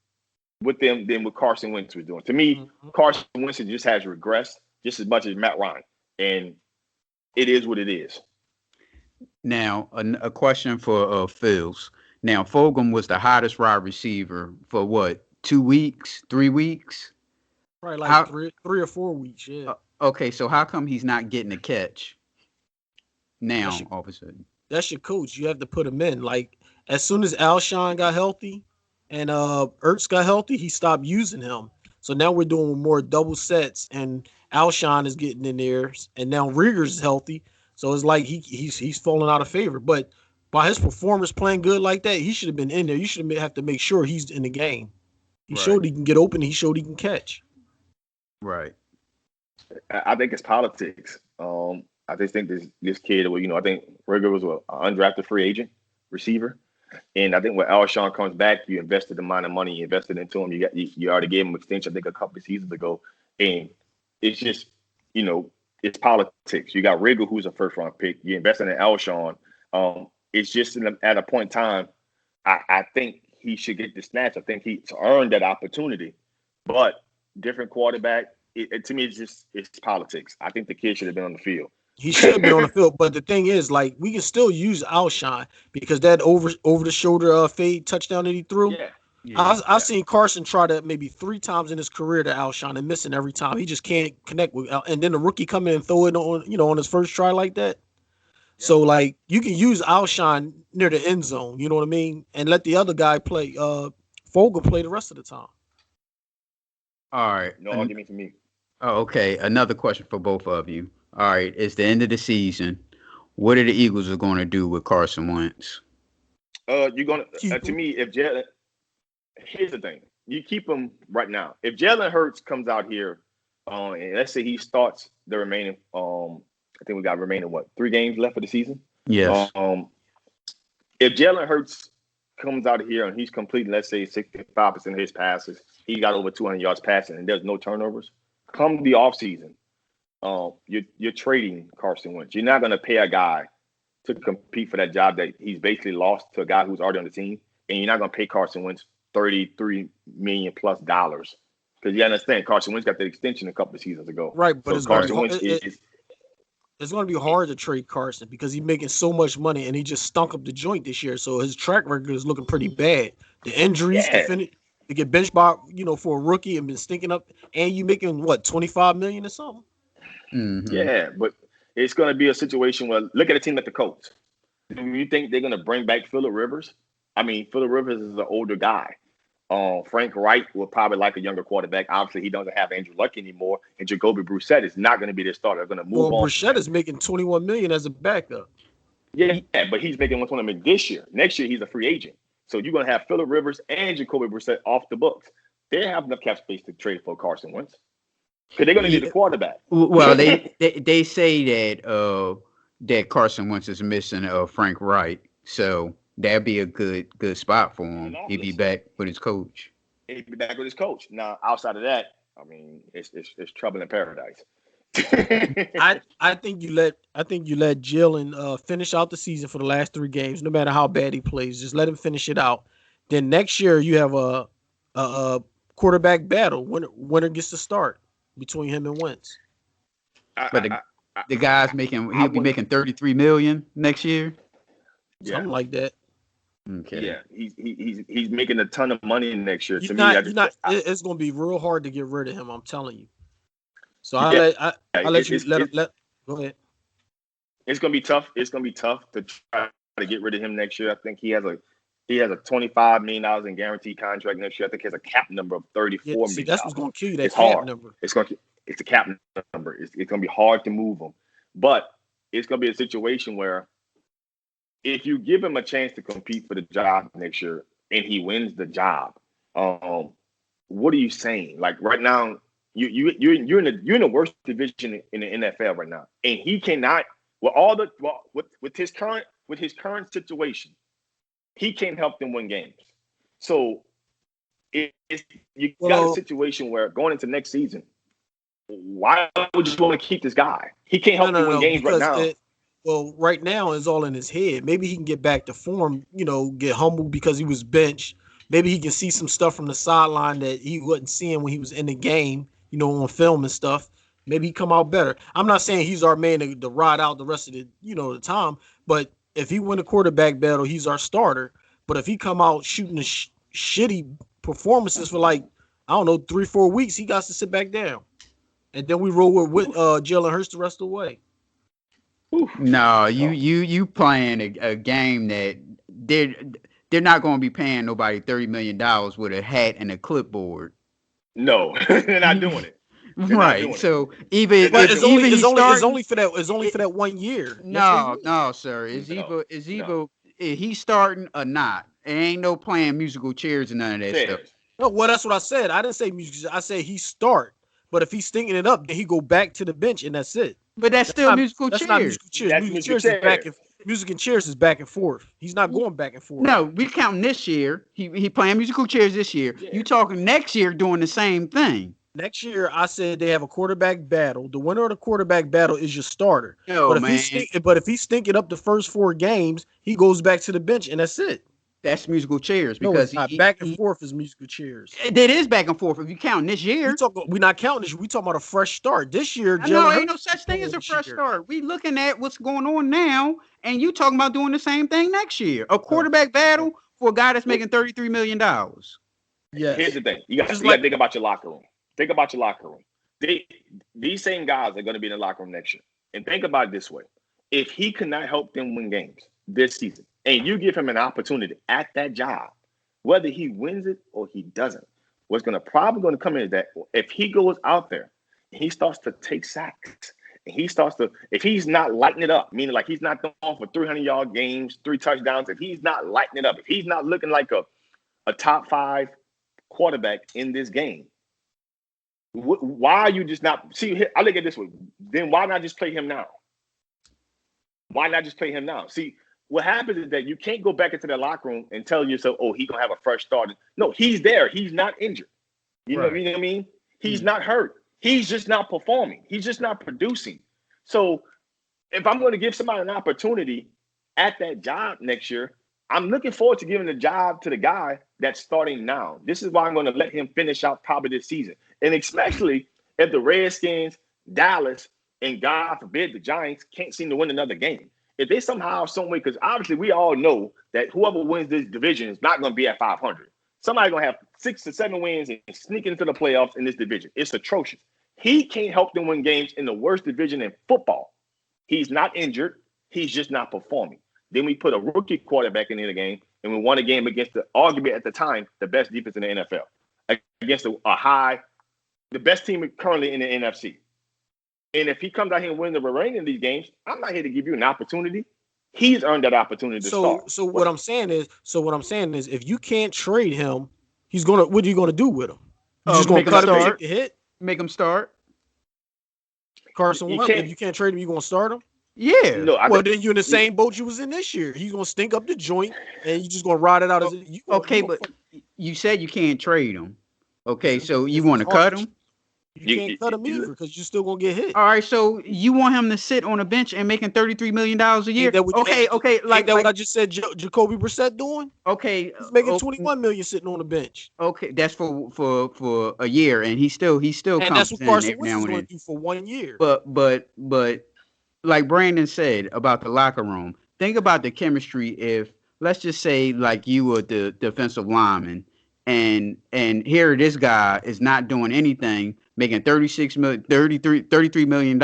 than what Carson Wentz was doing. To me, Carson Wentz just has regressed just as much as Matt Ryan, and it is what it is. Now, a question for Phils. Now, Fulgham was the hottest wide receiver for what? 2 weeks, 3 weeks? Probably like three or 4 weeks. Yeah. Okay, so how come he's not getting a catch now? All of a sudden, that's your coach. You have to put him in. Like as soon as Alshon got healthy and Ertz got healthy, he stopped using him. So now we're doing more double sets, and Alshon is getting in there, and now Rieger's is healthy. So it's like he's falling out of favor. But by his performance playing good like that, he should have been in there. You should have to make sure he's in the game. He showed he can get open. He showed he can catch. Right. I think it's politics. I just think this kid, I think Rieger was an undrafted free agent receiver. And I think when Alshon comes back, you invested the amount of money you invested into him. You already gave him an extension, I think, a couple of seasons ago. And it's just, it's politics. You got Rieger, who's a first-round pick. You invested in Alshon. It's just at a point in time, I think he should get the snatch. I think he's earned that opportunity. But different quarterback, to me, it's politics. I think the kid should have been on the field. He should have been on the field, but the thing is, like, we can still use Alshon because that over the shoulder fade touchdown that he threw. Yeah. I've seen Carson try that maybe 3 times in his career to Alshon and missing every time. He just can't connect with. And then the rookie come in and throw it on his first try like that. Yeah. So like you can use Alshon near the end zone. You know what I mean, and let the other guy play. Fogel play the rest of the time. All right. No argument for me. Oh, okay. Another question for both of you. All right, it's the end of the season. What are the Eagles going to do with Carson Wentz? You're going to, to me, if Jalen, here's the thing. You keep him right now. If Jalen Hurts comes out here, and let's say he starts the remaining, I think we got remaining, 3 games left of the season? Yes. If Jalen Hurts comes out here and he's completing, let's say, 65% of his passes, he got over 200 yards passing, and there's no turnovers, come the offseason, you're trading Carson Wentz. You're not going to pay a guy to compete for that job that he's basically lost to a guy who's already on the team, and you're not going to pay Carson Wentz $33 million plus because you understand Carson Wentz got the extension a couple of seasons ago. Right, but so it's going to be hard to trade Carson because he's making so much money and he just stunk up the joint this year. So his track record is looking pretty bad. The injuries to get benched by for a rookie and been stinking up, and you making $25 million or something. Mm-hmm. Yeah, but it's going to be a situation where look at a team like the Colts. Do you think they're going to bring back Phillip Rivers? I mean, Phillip Rivers is an older guy. Frank Wright will probably like a younger quarterback. Obviously, he doesn't have Andrew Luck anymore, and Jacoby Brissett is not going to be their starter. They're going to move on. Brissett is making $21 million as a backup. Yeah, but he's making $120 million this year. Next year, he's a free agent. So you're going to have Phillip Rivers and Jacoby Brissett off the books. They have enough cap space to trade for Carson Wentz. Because they're going to need a quarterback. Well, they say that Carson Wentz is missing Frank Wright, so that'd be a good spot for him. He'd be back with his coach. He'd be back with his coach. Now, outside of that, I mean, it's trouble in paradise. I think you let Jalen finish out the season for the last 3 games, no matter how bad he plays. Just let him finish it out. Then next year you have a quarterback battle. Winner gets to start between him and Wentz. But the guy's he'll be making $33 million next year. Something like that. Okay. Yeah, he's making a ton of money next year. It's going to be real hard to get rid of him. I'm telling you. So I'll let you go ahead. It's gonna be tough. It's gonna be tough to try to get rid of him next year. I think he has a $25 million in guaranteed contract next year. I think he has a cap number of $34 million. That's what's gonna kill you. That it's cap hard. number. It's a cap number. It's gonna be hard to move him, but it's gonna be a situation where if you give him a chance to compete for the job next year and he wins the job, what are you saying? Like right now. You're in the worst division in the NFL right now, and he cannot with his current situation, he can't help them win games. So you got a situation where going into next season, why would you want to keep this guy? He can't help them win games right now. Right now it's all in his head. Maybe he can get back to form. Get humbled because he was benched. Maybe he can see some stuff from the sideline that he wasn't seeing when he was in the game. On film and stuff, maybe he come out better. I'm not saying he's our man to ride out the rest of the, the time. But if he win a quarterback battle, he's our starter. But if he come out shooting the shitty performances for 3-4 weeks, he got to sit back down. And then we roll with Jalen Hurts the rest of the way. No, you playing a game that they're not going to be paying nobody $30 million with a hat and a clipboard. No, they're not doing it. Right. So it's only for that 1 year. No, sir. He's starting or not. It ain't no playing musical chairs and none of that stuff. No, well, that's what I said. I didn't say music. I said he start. But if he's stinking it up, then he go back to the bench and that's it. But that's still musical chairs. That's not musical chairs. Music and chairs is back and forth. He's not going back and forth. No, we counting this year. He playing musical chairs this year. Yeah. You talking next year doing the same thing. Next year, I said they have a quarterback battle. The winner of the quarterback battle is your starter. But if he's stinking up the first 4 games, he goes back to the bench and that's it. That's musical chairs because back and forth is musical chairs. It is back and forth. If you count this year, we're not counting this year. We talking about a fresh start. This year, no, ain't no such thing as a fresh start. We looking at what's going on now, and you talking about doing the same thing next year. A quarterback battle for a guy that's making $33 million. Yeah. Here's the thing: you got to think about your locker room. Think about your locker room. These same guys are going to be in the locker room next year. And think about it this way: if he cannot help them win games this season, and you give him an opportunity at that job, whether he wins it or he doesn't, what's probably going to come in is that if he goes out there and he starts to take sacks, and if he's not lighting it up, meaning like he's not going for 300-yard games, 3 touchdowns, if he's not lighting it up, if he's not looking like a top 5 quarterback in this game, why are you just not? See, I look at it this way. Then why not just play him now? Why not just play him now? See, what happens is that you can't go back into the locker room and tell yourself, oh, he's going to have a fresh start. No, he's there. He's not injured. You know what I mean? He's not hurt. He's just not performing. He's just not producing. So if I'm going to give somebody an opportunity at that job next year, I'm looking forward to giving the job to the guy that's starting now. This is why I'm going to let him finish out probably this season. And especially if the Redskins, Dallas, and God forbid the Giants can't seem to win another game. If they somehow, some way, because obviously we all know that whoever wins this division is not going to be at 500. Somebody's going to have 6 to 7 wins and sneak into the playoffs in this division. It's atrocious. He can't help them win games in the worst division in football. He's not injured. He's just not performing. Then we put a rookie quarterback in the game, and we won a game against the arguably at the time the best defense in the NFL, against the best team currently in the NFC. And if he comes out here and wins the remaining of these games, I'm not here to give you an opportunity. He's earned that opportunity to start. So what I'm saying is, if you can't trade him, what are you gonna do with him? You just gonna cut him and take the hit? Make him start. Carson You Wentz, can't. if you can't trade him, you gonna start him? Yeah. No, Well, then you're in the same boat you was in this year. He's gonna stink up the joint, and you just gonna ride it out as you. Okay, you but you said you can't trade him. Okay, so you it's want to hard. cut him? You can't cut him either because you're still gonna get hit. All right, so you want him to sit on a bench and making $33 million a year? Okay, Ain't that what I just said? Jacoby Brissett doing? Okay, He's making 21 million sitting on the bench. okay, that's for a year, and he still And comes that's what Carson in Wentz now is and going to then. do for 1 year. But like Brandon said about the locker room, think about the chemistry. If let's just say like you were the defensive lineman, and here this guy is not doing anything, making $33 million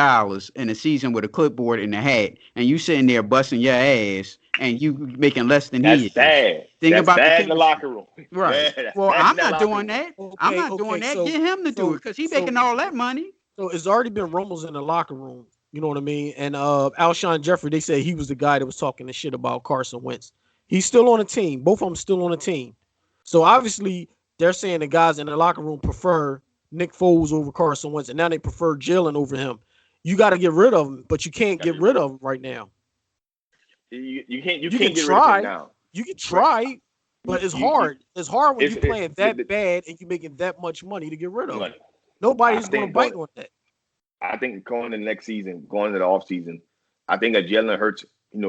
in a season with a clipboard and a hat, and you sitting there busting your ass, and you making less than he is. Bad. Think That's about bad the in the locker room. right? Yeah, Well, I'm not doing that. I'm not doing that. So, Get him to do it because he's making all that money. So it's already been rumbles in the locker room. You know what I mean? And Alshon Jeffrey, they said he was the guy that was talking the shit about Carson Wentz. He's still on the team. Both of them still on the team. So obviously they're saying the guys in the locker room prefer Nick Foles over Carson Wentz, and now they prefer Jalen over him. You got to get rid of him, but you can't get rid of him right now. You can't get try. rid of him now. You can try, but it's hard. It's hard when you're playing that bad and you're making that much money to get rid of him. Nobody's going to bite on that. I think going into the next season, going into the offseason, I think that Jalen Hurts,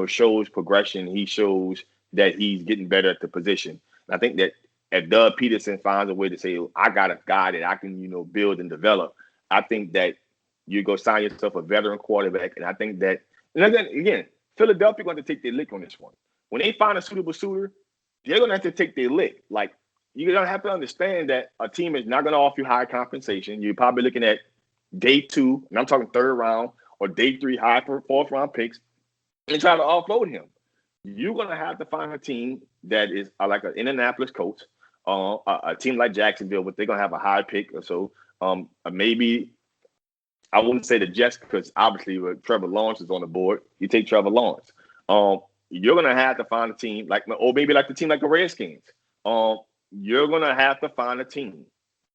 shows progression. He shows that he's getting better at the position. And I think that if Doug Peterson finds a way to say, I got a guy that I can, build and develop, I think that you go sign yourself a veteran quarterback. And I think that, and again, Philadelphia going to take their lick on this one. When they find a suitable suitor, they're going to have to take their lick. Like, you're going to have to understand that a team is not going to offer you high compensation. You're probably looking at day 2, and I'm talking 3rd round, or day 3 high for 4th round picks, and try to offload him. You're going to have to find a team that is like an Indianapolis Colts, a team like Jacksonville, but they're going to have a high pick or so. Maybe I wouldn't say the Jets because obviously Trevor Lawrence is on the board. You take Trevor Lawrence. You're going to have to find a team or maybe like the team like the Redskins. You're going to have to find a team.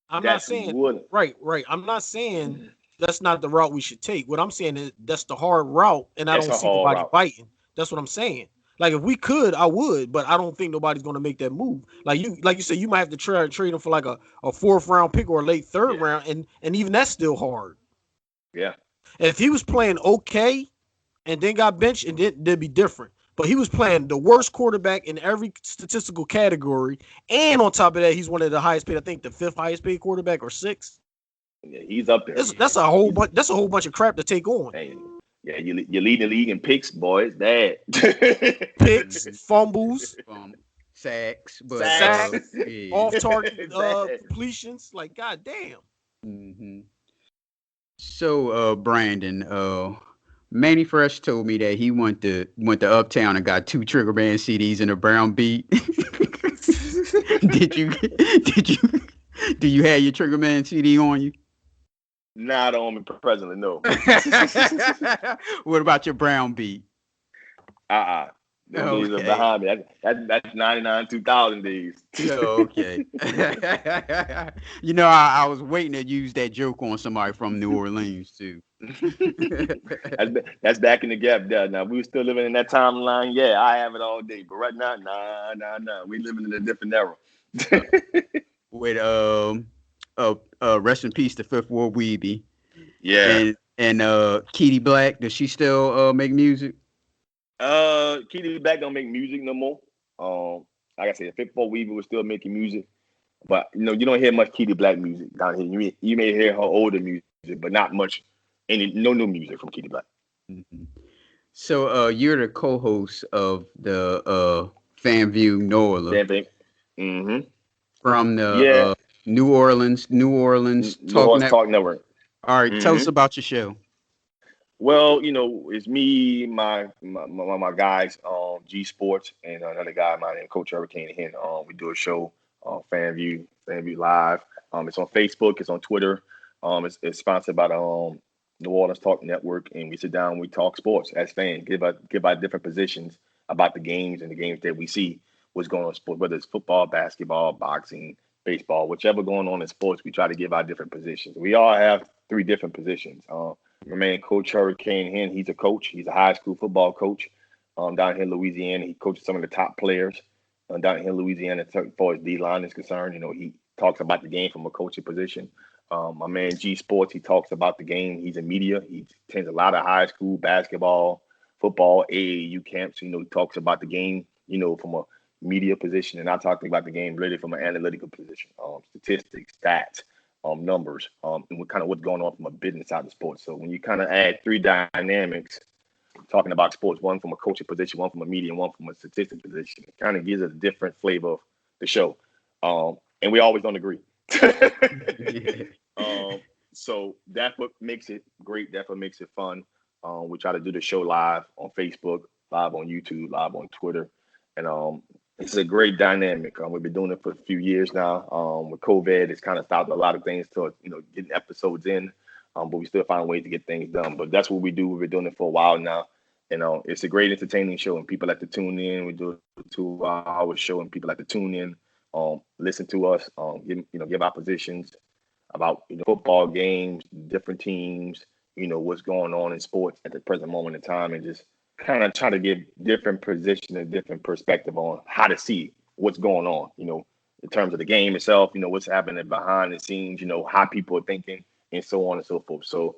I'm not saying right. I'm not saying that's not the route we should take. What I'm saying is that's the hard route, and I don't see nobody biting. That's what I'm saying. Like if we could, I would, but I don't think nobody's going to make that move. Like you said, you might have to try and trade him for like a 4th round pick or a late 3rd round, and even that's still hard. Yeah. And if he was playing okay, and then got benched, and then it'd be different. But he was playing the worst quarterback in every statistical category, and on top of that, he's one of the highest paid. I think the 5th highest paid quarterback or 6th. Yeah, he's up there. That's a whole bunch. That's a whole bunch of crap to take on. Hey, yeah, you lead the league in picks, boys. Bad. Picks, fumbles, sacks, off target completions. Like goddamn. Mm-hmm. So, Brandon, Manny Fresh told me that he went to Uptown and got 2 Trigger Band CDs and a brown beat. Do you have your Trigger Man CD on you? Not on me presently, no. What about your brown beat? Those days are behind me. That's 99, 2000 days. Okay. I was waiting to use that joke on somebody from New Orleans too. That's back in the gap there. Now we were still living in that timeline. Yeah, I have it all day. But right now, nah. We living in a different era. With rest in peace to Fifth Ward Weeby. Yeah. And Keedy Black, does she still make music? Keedy Black don't make music no more. Like I said, Fifth Ward Weeby was still making music. But you don't hear much Keedy Black music down here. You may hear her older music, but not much no new music from Keedy Black. Mm-hmm. So you're the co-host of the FanView New Orleans. Mm-hmm. From the New Orleans Talk Network. All right, tell us about your show. Well, it's me, my guys, G Sports, and another guy, my name Coach Hurricane. And we do a show on FanView Live. It's on Facebook, it's on Twitter. It's sponsored by the New Orleans Talk Network, and we sit down and we talk sports as fans, give out different positions about the games and the games that we see. What's going on in sports, whether it's football, basketball, boxing, baseball, whichever going on in sports, we try to give our different positions. We all have 3 different positions. My man, Coach Hurricane Hen, he's a coach. He's a high school football coach down here in Louisiana. He coaches some of the top players down here in Louisiana as far as D-line is concerned. He talks about the game from a coaching position. My man, G Sports, he talks about the game. He's in media. He attends a lot of high school basketball, football, AAU camps. He talks about the game, from a media position. And I talk about the game really from an analytical position, statistics, stats, numbers, and what's going on from a business side of sports. So when you kind of add three dynamics, talking about sports, one from a coaching position, one from a media, and one from a statistic position, it kind of gives us a different flavor of the show. And we always don't agree. So that's what makes it great. That's what makes it fun. We try to do the show live on Facebook, live on YouTube, live on Twitter. And it's a great dynamic. We've been doing it for a few years now. With COVID, it's kind of stopped a lot of things to, getting episodes in. But we still find ways to get things done. But that's what we do. We've been doing it for a while now. It's a great entertaining show, and people like to tune in. We do a 2-hour show, and people like to tune in, listen to us, give our positions about football games, different teams, what's going on in sports at the present moment in time, and just kind of try to give different position and different perspective on how to see what's going on, in terms of the game itself, what's happening behind the scenes, how people are thinking, and so on and so forth. So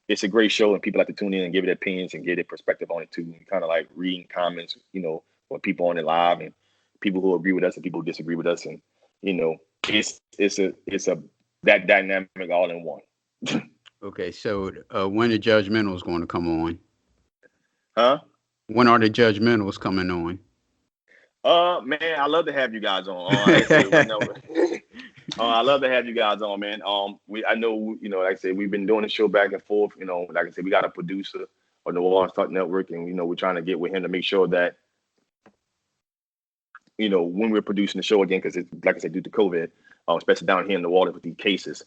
it's a great show, and people like to tune in and give their opinions and get their perspective on it too. And kind of like reading comments, when people on it live, and people who agree with us and people who disagree with us, and it's that dynamic all in one. Okay, so when the Judgementals going to come on? Huh? When are the Judgementals coming on? Man, I love to have you guys on. I love to have you guys on, man. I know, like I said, we've been doing the show back and forth. Like I said, we got a producer on the New Orleans Talk Network, and we're trying to get with him to make sure that, when we're producing the show again, because it's like I said, due to COVID, especially down here in New Orleans with these cases,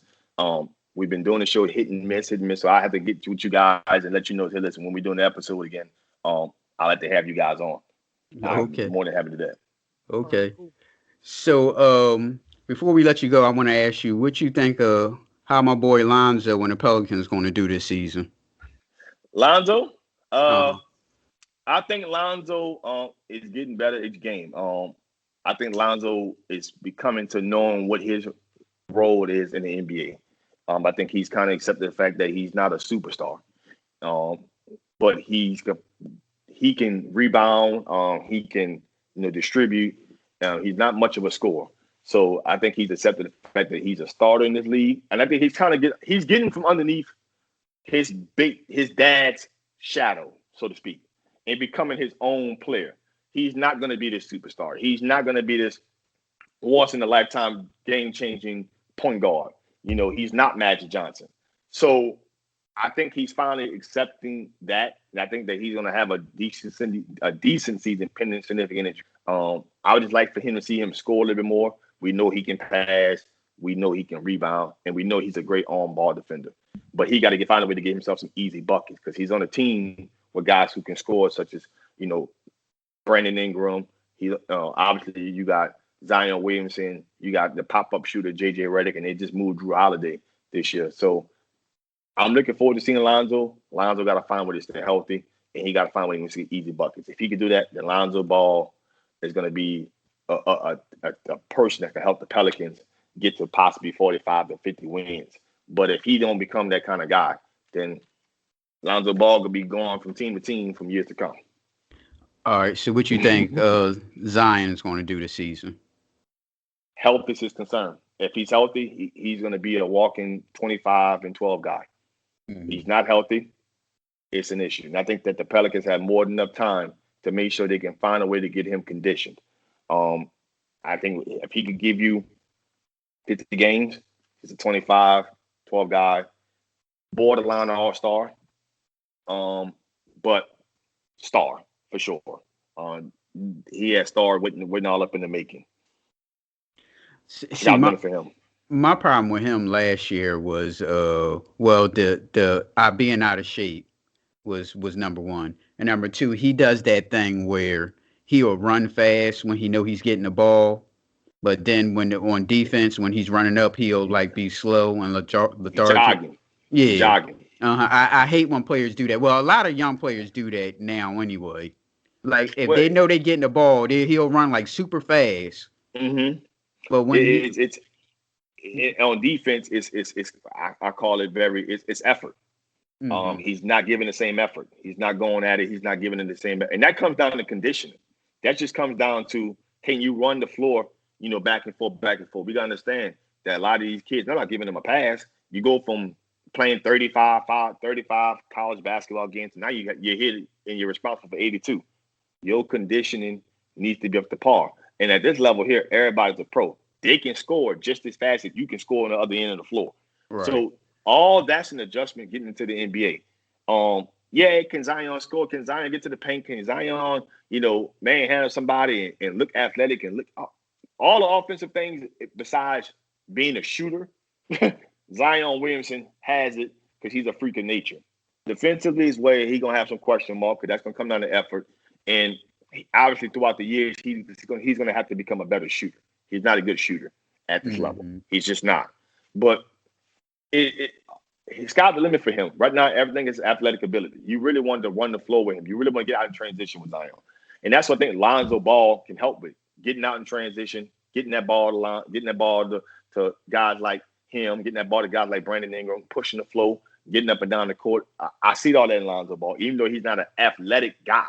we've been doing the show hit and miss. So I have to get with you guys and let you know. Hey, listen, when we're doing the episode again, I like to have you guys on. Okay. I'm more than happy to do that. Okay. So before we let you go, I want to ask you what you think of how my boy Lonzo and the Pelicans going to do this season. Lonzo, I think Lonzo is getting better each game. I think Lonzo is becoming to knowing what his role is in the NBA. I think he's kind of accepted the fact that he's not a superstar, but he can rebound. He can distribute. He's not much of a scorer. So I think he's accepted the fact that he's a starter in this league, and I think he's getting from underneath his dad's shadow, so to speak, and becoming his own player. He's not going to be this superstar. He's not going to be this once in a lifetime game changing point guard. He's not Magic Johnson. So I think he's finally accepting that, and I think that he's going to have a decent season, pending significant injury. I would just like for him to see him score a little bit more. We know he can pass, we know he can rebound, and we know he's a great on-ball defender. But he got to find a way to get himself some easy buckets, because he's on a team with guys who can score, such as Brandon Ingram. Obviously you got Zion Williamson, you got the pop-up shooter JJ Redick, and they just moved Drew Holiday this year. So I'm looking forward to seeing Lonzo. Lonzo got to find a way to stay healthy, and he got to find a way to get easy buckets. If he can do that, then Lonzo Ball is going to be a person that can help the Pelicans get to possibly 45 to 50 wins. But if he don't become that kind of guy, then Lonzo Ball could be going from team to team from years to come. All right. So what you think Zion is going to do this season? Health is his concern. If he's healthy, he's going to be a walking 25 and 12 guy. Mm-hmm. He's not healthy, it's an issue. And I think that the Pelicans have more than enough time to make sure they can find a way to get him conditioned. I think if he could give you 50 games, he's a 25, 12 guy, borderline all-star, but star for sure. He has star written all up in the making. See, for him. My problem with him last year was, the being out of shape was number one, and number two, he does that thing where he'll run fast when he know he's getting the ball, but then on defense, when he's running up, he'll be slow and lethargic. Jogging. Yeah. Jogging. I hate when players do that. Well, a lot of young players do that now anyway. Like if Well, they know they're getting the ball, he'll run like super fast. Mm-hmm. But when on defense, I call it it's effort. Mm-hmm. He's not giving the same effort. He's not going at it. He's not giving it the same. And that comes down to conditioning. That just comes down to, can you run the floor, back and forth, back and forth. We got to understand that a lot of these kids, they're not giving them a pass. You go from playing 35 college basketball games, now you're hit and you're responsible for 82. Your conditioning needs to be up to par. And at this level here, everybody's a pro. They can score just as fast as you can score on the other end of the floor. Right. So all that's an adjustment getting into the NBA. Can Zion score? Can Zion get to the paint? Can Zion, manhandle somebody and look athletic and look all the offensive things besides being a shooter? Zion Williamson has it because he's a freak of nature. Defensively is where he's going to have some question mark because that's going to come down to effort. And obviously throughout the years, he's going to have to become a better shooter. He's not a good shooter at this level. He's just not. But it's got the limit for him. Right now, everything is athletic ability. You really want to run the floor with him. You really want to get out in transition with Zion. And that's what I think Lonzo Ball can help with. Getting out in transition, getting that ball to line, getting that ball to guys like him, getting that ball to guys like Brandon Ingram, pushing the flow, getting up and down the court. I see all that in Lonzo Ball, even though he's not an athletic guy.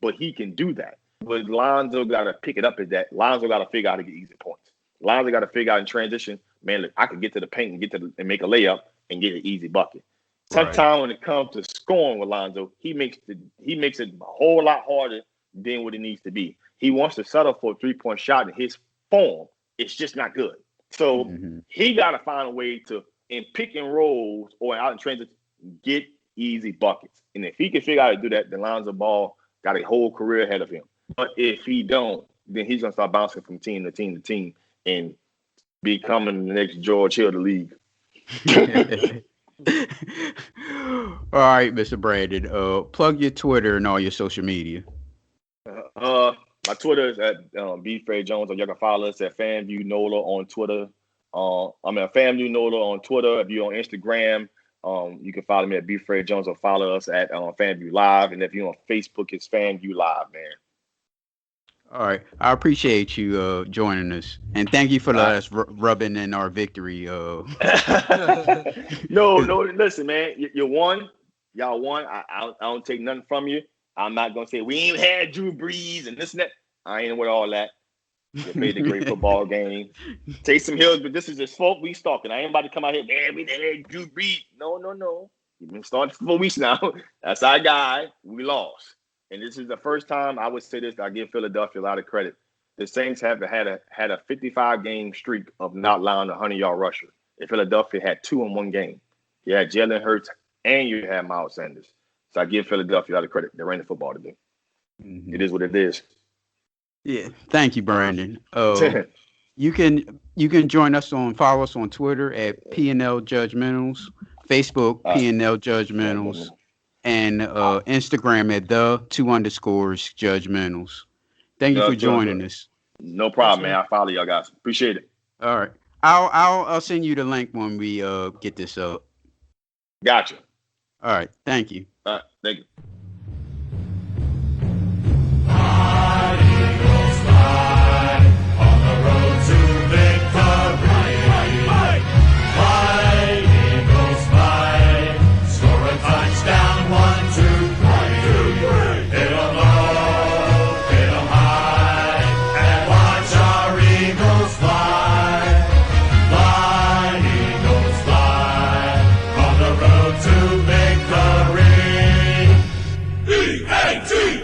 But he can do that. But Lonzo got to pick it up as that. Lonzo got to figure out how to get easy points. Lonzo got to figure out in transition, man, look, I can get to the paint and make a layup and get an easy bucket. Sometimes when it comes to scoring with Lonzo, he makes it a whole lot harder than what it needs to be. He wants to settle for a 3-point shot, and his form is just not good. So he got to find a way to, in pick and rolls or out in transition, get easy buckets. And if he can figure out how to do that, then Lonzo Ball got a whole career ahead of him. But if he don't, then he's going to start bouncing from team to team to team and becoming the next George Hill of the league. All right, Mr. Brandon. Plug your Twitter and all your social media. My Twitter is at B. Fred Jones, or you can follow us at FanView NOLA on Twitter. I'm at FanView NOLA on Twitter. If you're on Instagram, you can follow me at B. Fred Jones or follow us at FanView Live. And if you're on Facebook, it's FanView Live, man. All right. I appreciate you joining us. And thank you for us rubbing in our victory. No, listen, man. You won. Y'all won. I don't take nothing from you. I'm not going to say we ain't had Drew Brees and this and that. I ain't with all that. You played a great football game. Taysom Hill, but this is his fault. We stalking. I ain't about to come out here, man, we had Drew Brees. No. You've been starting for 4 weeks now. That's our guy. We lost. And this is the first time I would say this. I give Philadelphia a lot of credit. The Saints have had a 55-game streak of not allowing a 100-yard rusher. And Philadelphia had 2 in one game. You had Jalen Hurts and you had Miles Sanders. So I give Philadelphia a lot of credit. They ran the football today. It is what it is. Yeah. Thank you, Brandon. You can follow us on Twitter at P&L Judgementals, Facebook P&L Judgementals, and Instagram at _Judgementals. Thank you for joining us. No problem, man. I follow y'all guys. Appreciate it. All right. I'll send you the link when we get this up. Gotcha. All right. Thank you. All right. Thank you. T